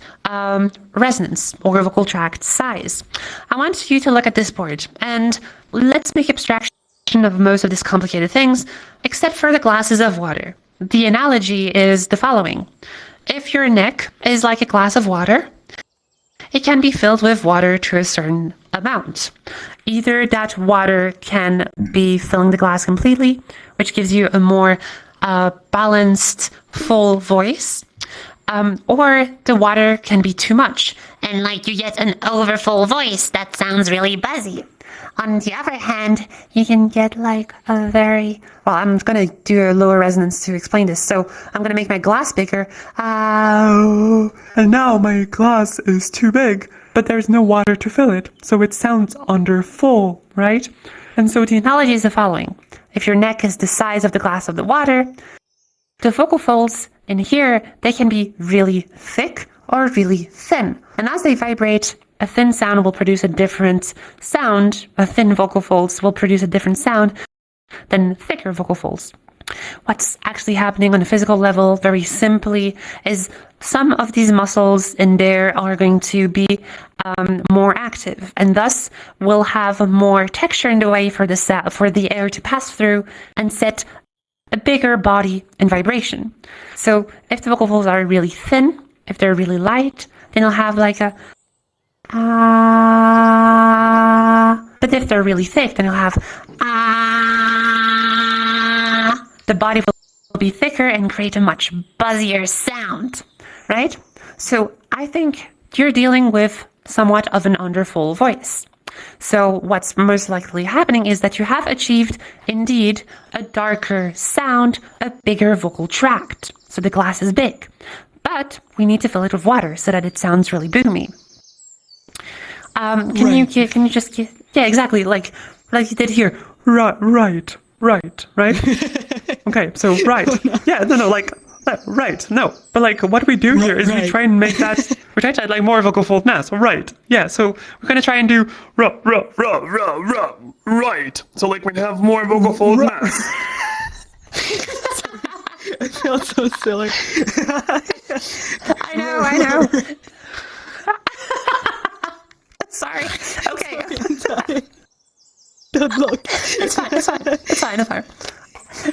resonance, or vocal tract size. I want you to look at this board, and let's make abstraction of most of these complicated things, except for the glasses of water. The analogy is the following. If your neck is like a glass of water, it can be filled with water to a certain amount. Either that water can be filling the glass completely, which gives you a more balanced, full voice, or the water can be too much, and you get an overfull voice that sounds really buzzy. On the other hand, you can get a very... Well, I'm going to do a lower resonance to explain this, so I'm going to make my glass bigger. And now my glass is too big, but there's no water to fill it, so it sounds under full, right? And so the analogy is the following. If your neck is the size of the glass of the water, the vocal folds in here, they can be really thick or really thin. And as they vibrate, a thin sound will produce a different sound. A thin vocal folds will produce a different sound than thicker vocal folds. What's actually happening on a physical level, very simply, is some of these muscles in there are going to be more active, and thus will have more texture in the way for the air to pass through and set a bigger body in vibration. So if the vocal folds are really thin, if they're really light, then you'll have a ah. But if they're really thick, then you'll have ah. The body will be thicker and create a much buzzier sound, right? So I think you're dealing with somewhat of an underfull voice. So what's most likely happening is that you have achieved, indeed, a darker sound, a bigger vocal tract. So the glass is big. But we need to fill it with water so that it sounds really boomy. Can you just yeah, exactly, like you did here. Right. Okay, so right. Yeah, no, right, no. But what we do here is we try and make that, we try to add more vocal fold mass, right. Yeah, so we're going to try and do right. So we have more vocal fold mass. I feel so silly. I know. Sorry. Okay. Don't look. It's fine.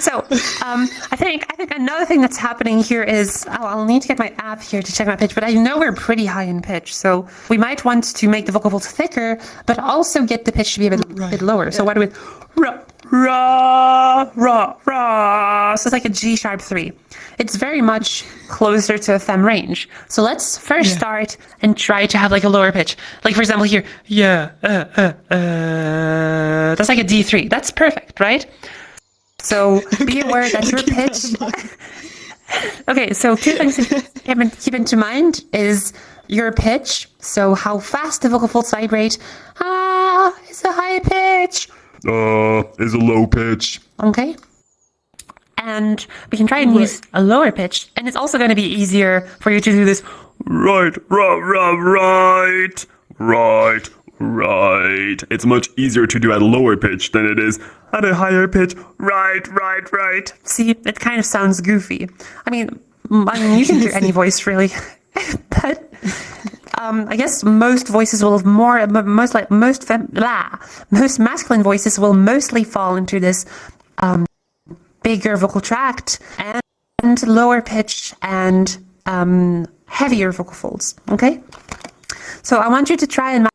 So, I think another thing that's happening here is, I'll need to get my app here to check my pitch, but I know we're pretty high in pitch, so we might want to make the vocal folds thicker, but also get the pitch to be a bit lower. Yeah. So what do we, so it's like a G sharp 3. It's very much closer to a fem range. So let's first start and try to have a lower pitch. For example here, that's like a D3. That's perfect, right? So be aware that your pitch, Okay, so two things to keep into mind is your pitch. So how fast the vocal folds vibrate. Is a high pitch. Is a low pitch. Okay. And we can try and use a lower pitch. And it's also going to be easier for you to do this. Right. It's much easier to do at a lower pitch than it is at a higher pitch. Right. See, it kind of sounds goofy. I mean, you can do any voice really. But I guess most voices will most masculine voices will mostly fall into this bigger vocal tract and lower pitch and heavier vocal folds. Okay, so I want you to try and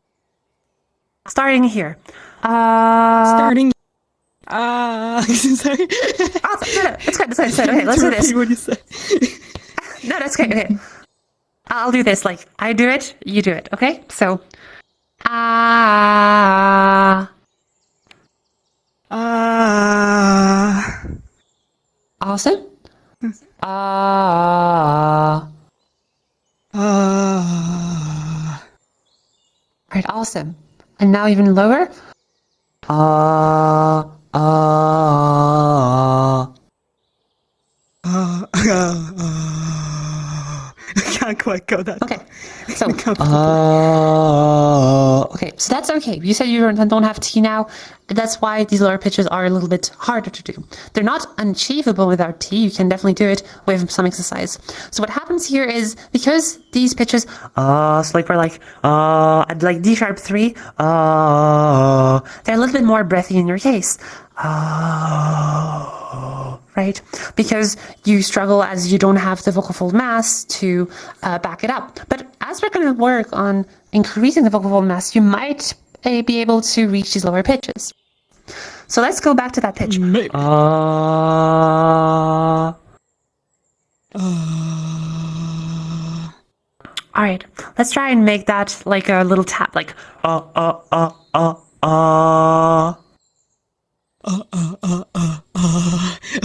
starting here. Starting. Sorry. No, it's good. Okay, let's do this. What you say? No, that's good. Okay. I'll do this. Like, I do it, you do it. Okay? So, awesome. Right, awesome. And now even lower. I can't quite go that. Okay. So, okay, so that's okay. You said you don't have T now. That's why these lower pitches are a little bit harder to do. They're not unachievable without T. You can definitely do it with some exercise. So what happens here is because these pitches, so like we're like, at like D sharp 3, they're a little bit more breathy in your case. Right? Because you struggle as you don't have the vocal fold mass to back it up. But as we're going to work on increasing the vocal fold mass, you might be able to reach these lower pitches. So let's go back to that pitch. Maybe. All right, let's try and make that like a little tap, like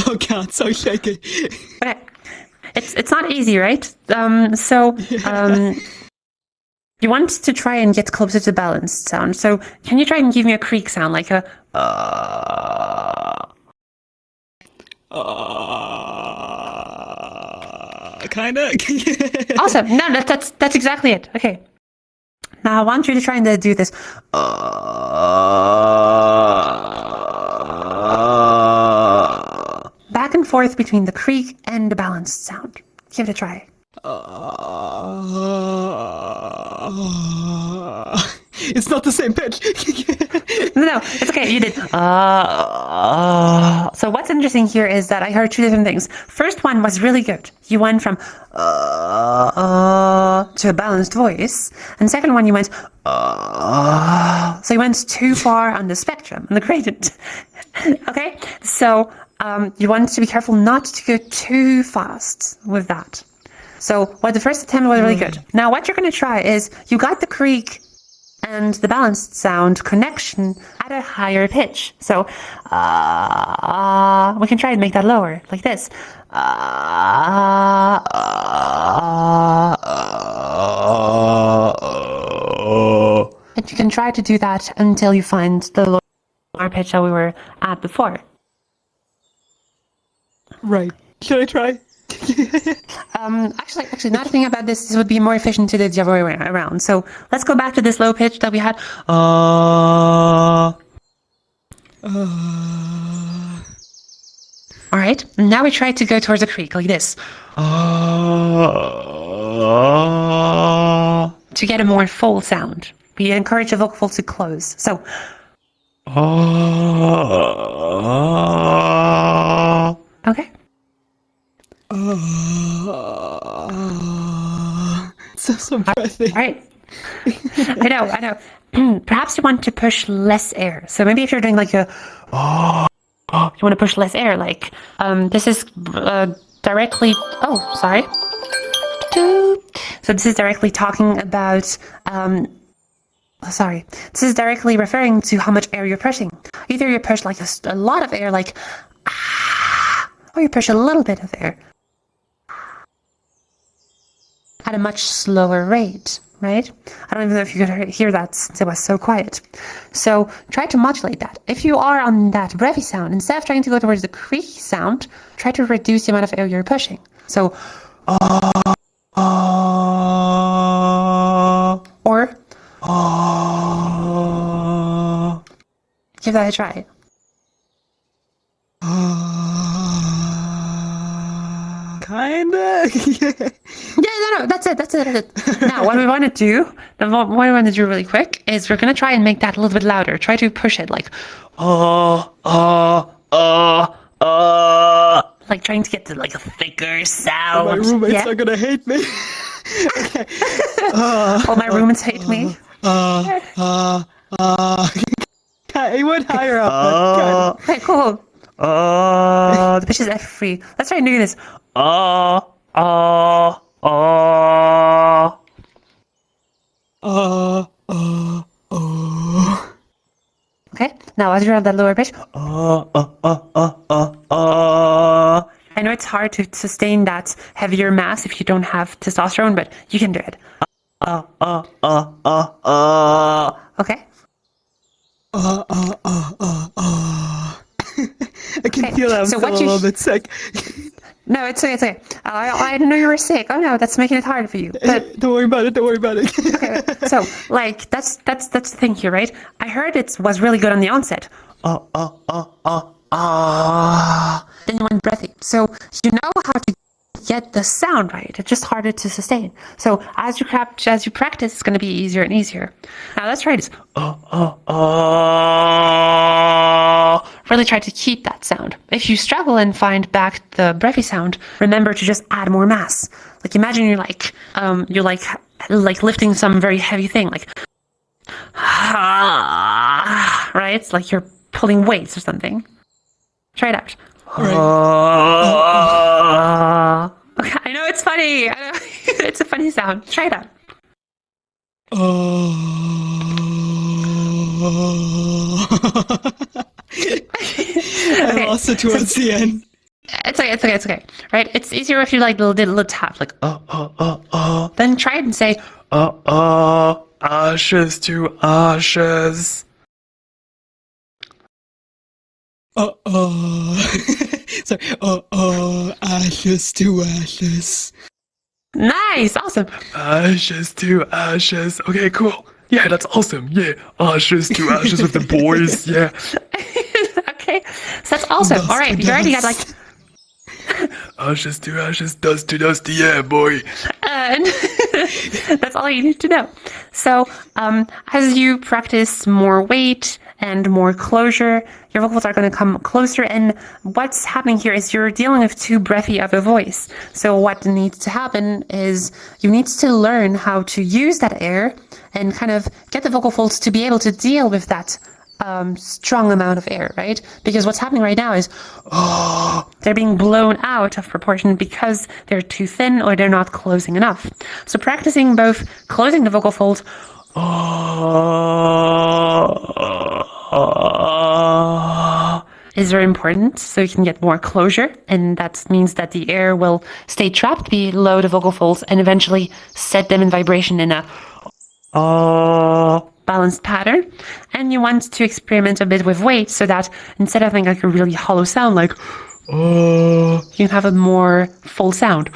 Oh God, so shaky. Okay, it's not easy, right? You want to try and get closer to balanced sound. So can you try and give me a creak sound, like a Kinda. Awesome. No, that's exactly it. Okay. Now I want you to try and do this. Back and forth between the creak and the balanced sound. Give it a try. It's not the same pitch. No, it's okay. You did. So what's interesting here is that I heard two different things. First one was really good. You went from to a balanced voice, and second one you went so you went too far on the spectrum, on the gradient. Okay, so you want to be careful not to go too fast with that. So what the first attempt was really good. Now what you're going to try is you got the creak and the balanced sound connection at a higher pitch. So we can try and make that lower, like this. And you can try to do that until you find the lower pitch that we were at before. Right. Should I try? Actually, now to think about this would be more efficient to do the other way around. So let's go back to this low pitch that we had. All right, now we try to go towards a creak like this. To get a more full sound. We encourage the vocal folds to close. So. Okay. So breathy. All right. I know. Perhaps you want to push less air. So maybe if you're doing like a you want to push less air, like this is directly. Oh, sorry. So this is directly talking about. Sorry. This is directly referring to how much air you're pushing. Either you push like a lot of air, like or you push a little bit of air. at a much slower rate, right? I don't even know if you could hear that since it was so quiet. So try to modulate that. If you are on that breathy sound, instead of trying to go towards the creaky sound, try to reduce the amount of air you're pushing. So, or give that a try. Kinda. Yeah, no, that's it. Now, what we want to do, what we want to do really quick is we're going to try and make that a little bit louder. Try to push it like trying to get to like a thicker sound. My roommates are gonna hate me. Okay. All my roommates hate me. He went higher up. Okay, cool. The pitch is F3. Let's try and do this. Okay, now as you're on that lower pitch. I know it's hard to sustain that heavier mass if you don't have testosterone, but you can do it. Okay. I can feel that I'm still a little bit sick. No, it's okay. I didn't know you were sick. Oh no, that's making it hard for you. But don't worry about it. okay, so like that's the thing here, right? I heard it was really good on the onset. Then you went breathy. So you know how to get the sound right. It's just harder to sustain. So as you practice, it's going to be easier and easier. Now let's try this. Really try to keep that sound. If you struggle and find back the breathy sound, remember to just add more mass. Like imagine you're like lifting some very heavy thing, like right? It's like you're pulling weights or something. Try it out. Okay, I know it's funny. I know it's a funny sound. Try it out. I lost it towards the end. It's okay. Right? It's easier if you like did a little tap, like Then try it and say ashes to ashes. Sorry. Ashes to ashes. Nice, awesome. Ashes to ashes. Okay, cool. Yeah, that's awesome. Yeah, ashes to ashes with the boys. Yeah. Okay, so that's awesome. Dust All right, to you already got dust. Ashes to ashes, dust to dust. Yeah, boy. And that's all you need to know. So as you practice more weight and more closure, your vocals are going to come closer. And what's happening here is you're dealing with too breathy of a voice. So what needs to happen is you need to learn how to use that air and kind of get the vocal folds to be able to deal with that strong amount of air, right? Because what's happening right now is they're being blown out of proportion because they're too thin or they're not closing enough. So practicing both closing the vocal folds is very important, so you can get more closure, and that means that the air will stay trapped below the vocal folds and eventually set them in vibration in a balanced pattern. And you want to experiment a bit with weight so that instead of having like a really hollow sound like you can have a more full sound.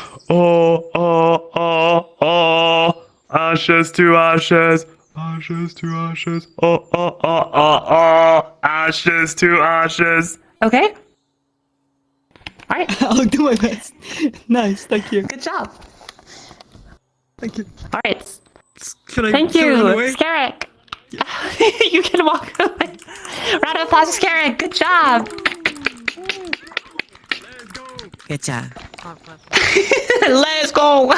Ashes to ashes. Ashes to ashes. Ashes to ashes. Okay? All right. I'll do my best. Nice, thank you. Good job. Thank you. All right. Can Thank I you, run away? Scarrick. You can walk away. Round of applause, Scarrick. Good job. Good job. Let's go.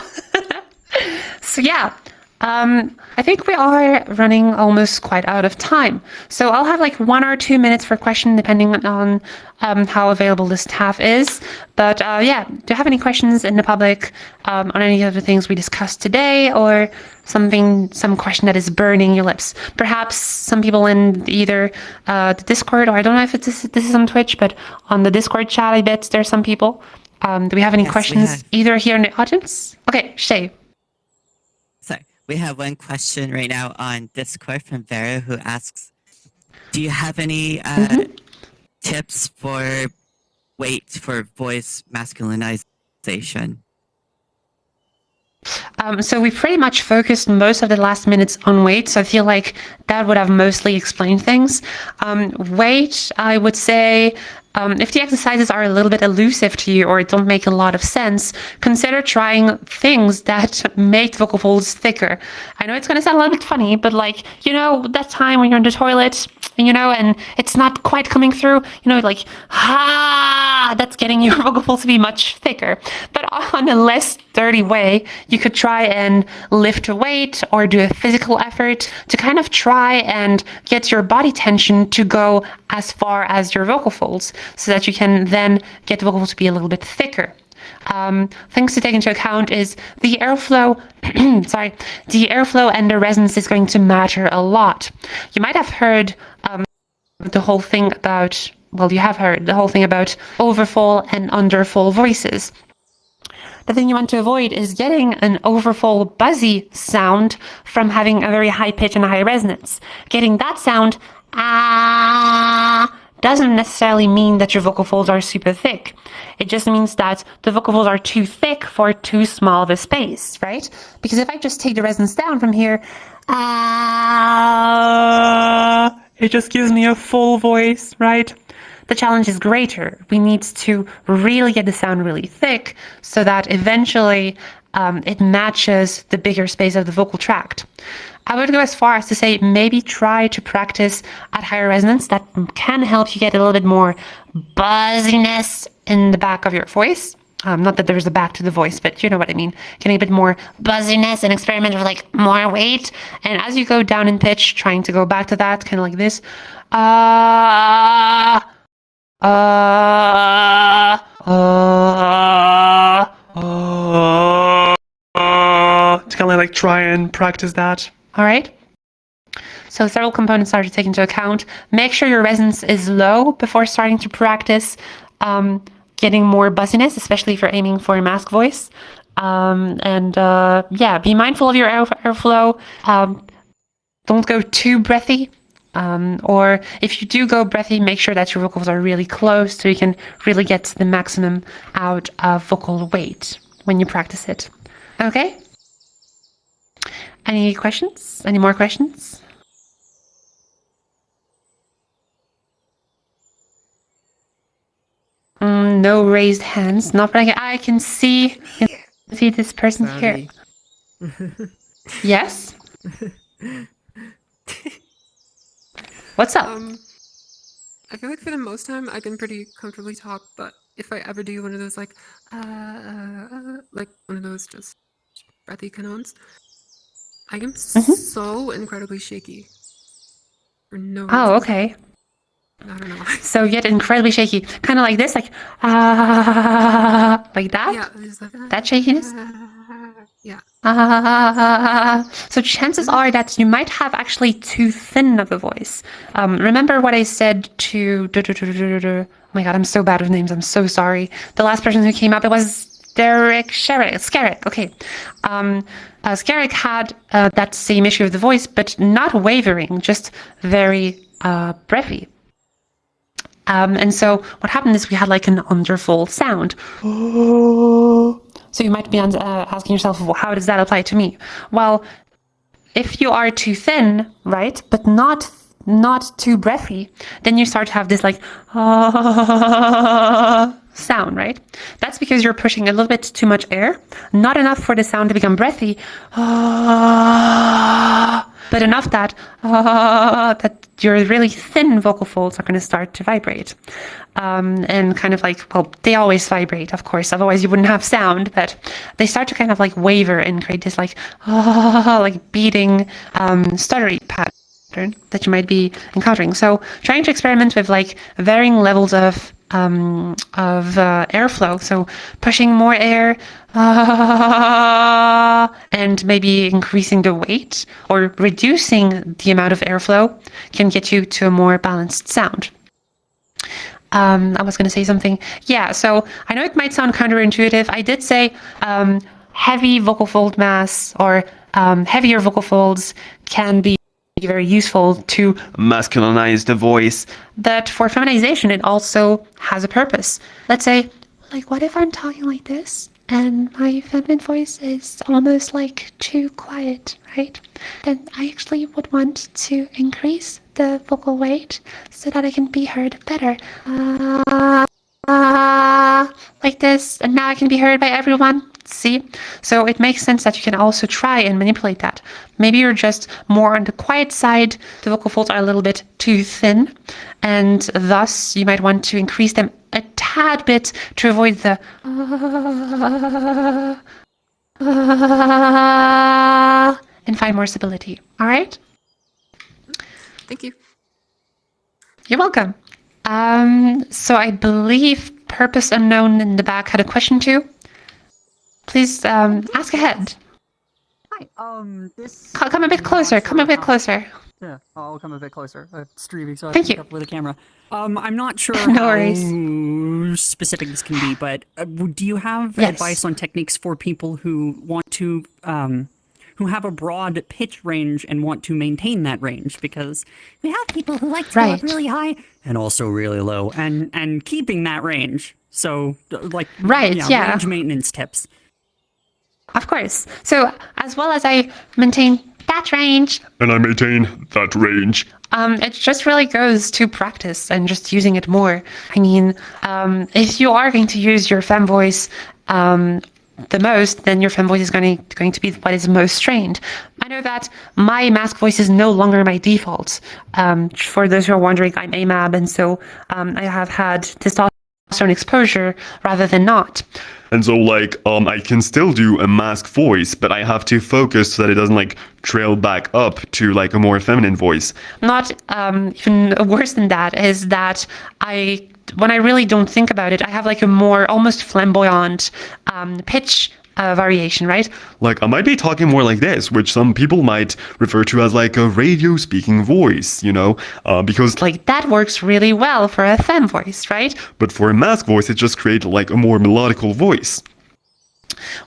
So yeah, I think we are running almost quite out of time. So I'll have like 1 or 2 minutes for question depending on how available the staff is. But yeah, do you have any questions in the public on any of the things we discussed today, or some question that is burning your lips? Perhaps some people in either the Discord, or I don't know if this is on Twitch, but on the Discord chat, I bet there's some people. Do we have any Yes, we questions have. either here in the audience? Okay, Shay. We have one question right now on Discord from Vera who asks, do you have any tips for weight for voice masculinization? So we pretty much focused most of the last minutes on weight, so I feel like that would have mostly explained things. Weight, I would say, if the exercises are a little bit elusive to you or don't make a lot of sense, consider trying things that make vocal folds thicker. I know it's going to sound a little bit funny, but like, you know, that time when you're in the toilet, you know, and it's not quite coming through, you know, like, that's getting your vocal folds to be much thicker. But on a less dirty way, you could try and lift a weight or do a physical effort to kind of try and get your body tension to go as far as your vocal folds so that you can then get the vocal folds to be a little bit thicker. Things to take into account is the airflow, the airflow and the resonance is going to matter a lot. You might have heard the whole thing about, well, you have heard the whole thing about overfull and underfull voices. The thing you want to avoid is getting an overfull buzzy sound from having a very high pitch and a high resonance. Getting that sound, doesn't necessarily mean that your vocal folds are super thick. It just means that the vocal folds are too thick for too small of a space, right? Because if I just take the resonance down from here, It just gives me a full voice, right? the challenge is greater. We need to really get the sound really thick so that eventually it matches the bigger space of the vocal tract. I would go as far as to say maybe try to practice at higher resonance. That can help you get a little bit more buzziness in the back of your voice. Not that there's a back to the voice, but you know what I mean. Getting a bit more buzziness and experiment with like more weight. And as you go down in pitch, trying to go back to that, kind of like this. To kind of like try and practice that. All right. So several components are to take into account. Make sure your resonance is low before starting to practice getting more buzziness, especially if you're aiming for a mask voice. Yeah, be mindful of your airflow. Don't go too breathy. Or if you do go breathy, make sure that your vocals are really close so you can really get the maximum out of vocal weight when you practice it. Okay? Any questions? Any more questions? No raised hands. Not but I can see this person here. Yes? What's up? I feel like for the most time I can pretty comfortably talk, but if I ever do one of those like one of those just breathy kind of ones, I am so incredibly shaky. For no reason. Oh, okay. I don't know. So you get incredibly shaky, kind of like this, like like that. Yeah, just like that shakiness. Yeah. So chances are that you might have actually too thin of a voice. Remember what I said to... Oh my god, I'm so bad with names. I'm so sorry. The last person who came up, it was Skerrick. Okay. Skerrick had that same issue of the voice, but not wavering, just very breathy. And so what happened is we had like an underfull sound. So you might be asking yourself, well, how does that apply to me? Well, if you are too thin, right, but not too breathy, then you start to have this like sound, right? That's because you're pushing a little bit too much air, not enough for the sound to become breathy, but enough that your really thin vocal folds are going to start to vibrate. And kind of like, well, they always vibrate, of course, otherwise you wouldn't have sound, but they start to kind of like waver and create this like beating, stuttery pattern that you might be encountering. So trying to experiment with like varying levels of airflow, so pushing more air and maybe increasing the weight or reducing the amount of airflow can get you to a more balanced sound. I was going to say something. Yeah, so I know it might sound counterintuitive. I did say heavy vocal fold mass or heavier vocal folds can be very useful to masculinize the voice. But for feminization, it also has a purpose. Let's say, like, what if I'm talking like this and my feminine voice is almost like too quiet, right? Then I actually would want to increase the vocal weight so that I can be heard better. Like this, and now I can be heard by everyone. See? So it makes sense that you can also try and manipulate that. Maybe you're just more on the quiet side, the vocal folds are a little bit too thin, and thus you might want to increase them a tad bit to avoid the and find more stability. All right? Thank you. You're welcome. So I believe Purpose Unknown in the back had a question too. Please ask ahead. Hi. This. Come a bit closer. Come a bit closer. Yeah, I'll come a bit closer. Streaming, so I Thank pick you. up with a camera. I'm not sure No how worries. specific this can be, but do you have Yes. advice on techniques for people who want to, who have a broad pitch range and want to maintain that range? Because we have people who like to go up really high and also really low, and keeping that range. So, like, yeah. range maintenance tips. Of course. So as well as I maintain that range, And I maintain that range. it just really goes to practice and just using it more. I mean, if you are going to use your femme voice the most, then your femme voice is going to be what is most trained. I know that my mask voice is no longer my default. For those who are wondering, I'm AMAB, and so I have had testosterone exposure rather than not. And so, like, I can still do a mask voice, but I have to focus so that it doesn't, like, trail back up to, like, a more feminine voice. Not even worse than that is that when I really don't think about it, I have, like, a more almost flamboyant pitch variation, right? Like, I might be talking more like this, which some people might refer to as, like, a radio speaking voice, you know? Because... Like, that works really well for a femme voice, right? But for a mask voice, it just creates, like, a more melodical voice.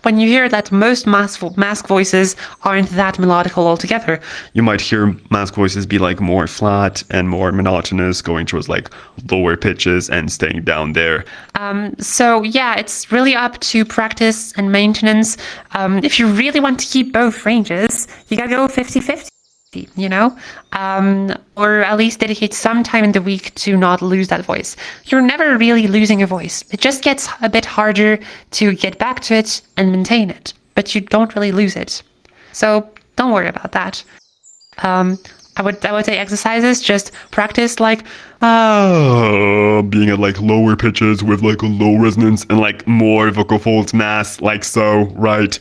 When you hear that most mask voices aren't that melodical altogether. You might hear mask voices be, like, more flat and more monotonous, going towards, like, lower pitches and staying down there. So, yeah, it's really up to practice and maintenance. If you really want to keep both ranges, you gotta go 50-50. You know, or at least dedicate some time in the week to not lose that voice. You're never really losing a voice. It just gets a bit harder to get back to it and maintain it, but you don't really lose it. So don't worry about that. I would say exercises, just practice like being at like lower pitches with like a low resonance and like more vocal folds mass, like so, right?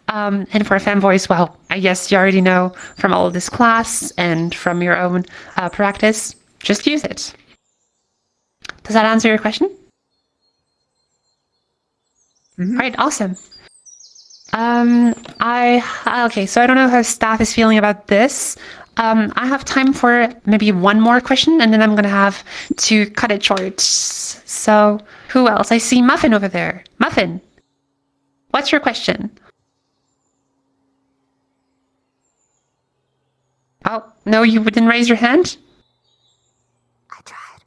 And for a femme voice, well, I guess you already know from all of this class and from your own practice, just use it. Does that answer your question? Mm-hmm. All right, awesome. Okay, so I don't know how staff is feeling about this. I have time for maybe one more question, and then I'm gonna have to cut it short. So, who else? I see Muffin over there. Muffin, what's your question? Oh, no, you didn't raise your hand? I tried.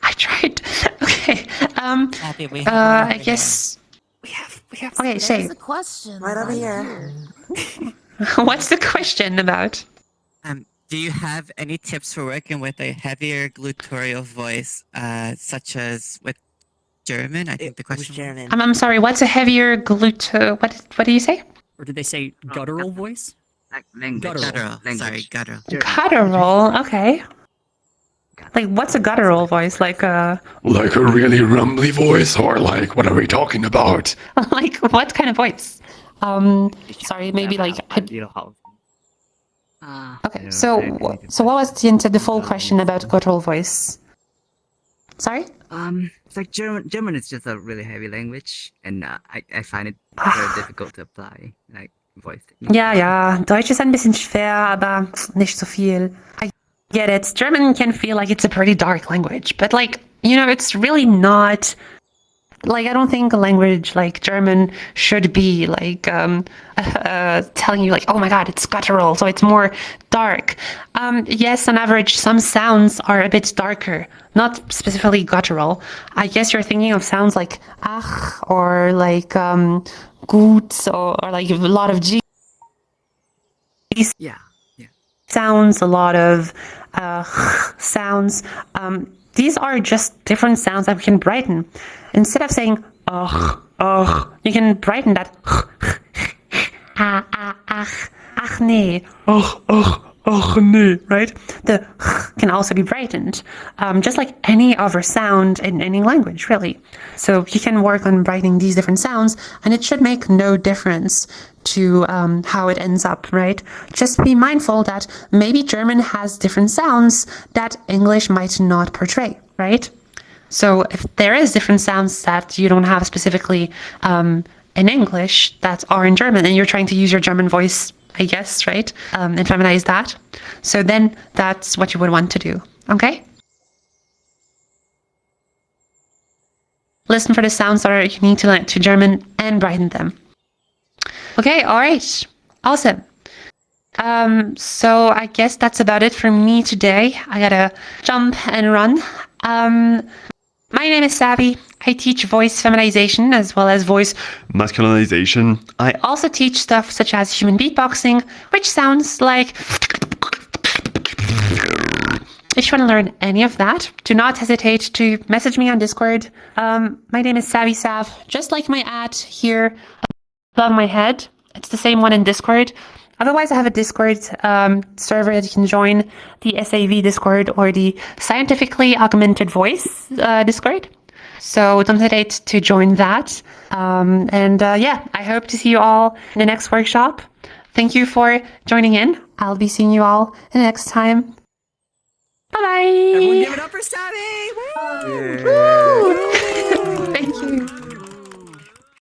I tried. Okay. I guess... We have. Okay, say. There's a question right over here. What's the question about? Do you have any tips for working with a heavier glutorial voice, such as with German? I think the question was German. I'm sorry, what's a heavier what do you say? Or did they say guttural voice? Guttural. Sorry, guttural. Guttural, okay. Like, what's a guttural voice? Like a really rumbly voice, or like, what are we talking about? like, what kind of voice? Sorry, maybe like... Okay, so what was the full question about guttural voice? Sorry? It's like German is just a really heavy language, and I find it very difficult to apply, like, voice technique. Ja, Deutsch ist ein bisschen schwer, aber nicht so viel. I get it. German can feel like it's a pretty dark language, but like, you know, it's really not like I don't think a language like German should be like telling you like, oh my god, it's guttural, so it's more dark. Yes, on average, some sounds are a bit darker, not specifically guttural. I guess you're thinking of sounds like ach or like gut or like a lot of G. Yeah. Sounds, a lot of sounds. These are just different sounds that we can brighten. Instead of saying ugh, you can brighten that ach nee, nee, right? The can also be brightened, just like any other sound in any language, really. So you can work on brightening these different sounds, and it should make no difference to how it ends up, right? Just be mindful that maybe German has different sounds that English might not portray, right? So if there is different sounds that you don't have specifically in English that are in German, and you're trying to use your German voice, I guess, right? And feminize that. So then that's what you would want to do, okay? Listen for the sounds that are unique to German and brighten them. Okay, all right. Awesome. So I guess that's about it for me today. I gotta jump and run. My name is Savvy. I teach voice feminization as well as voice masculinization. I also teach stuff such as human beatboxing, which sounds like... If you want to learn any of that, do not hesitate to message me on Discord. My name is Savvy Sav, just like my ad here above my head. It's the same one in Discord. Otherwise, I have a Discord server that you can join, the SAV Discord or the Scientifically Augmented Voice Discord. So don't hesitate to join that. Yeah, I hope to see you all in the next workshop. Thank you for joining in. I'll be seeing you all in the next time. Bye-bye! Everyone give it up for Savvy! Woo! Woo!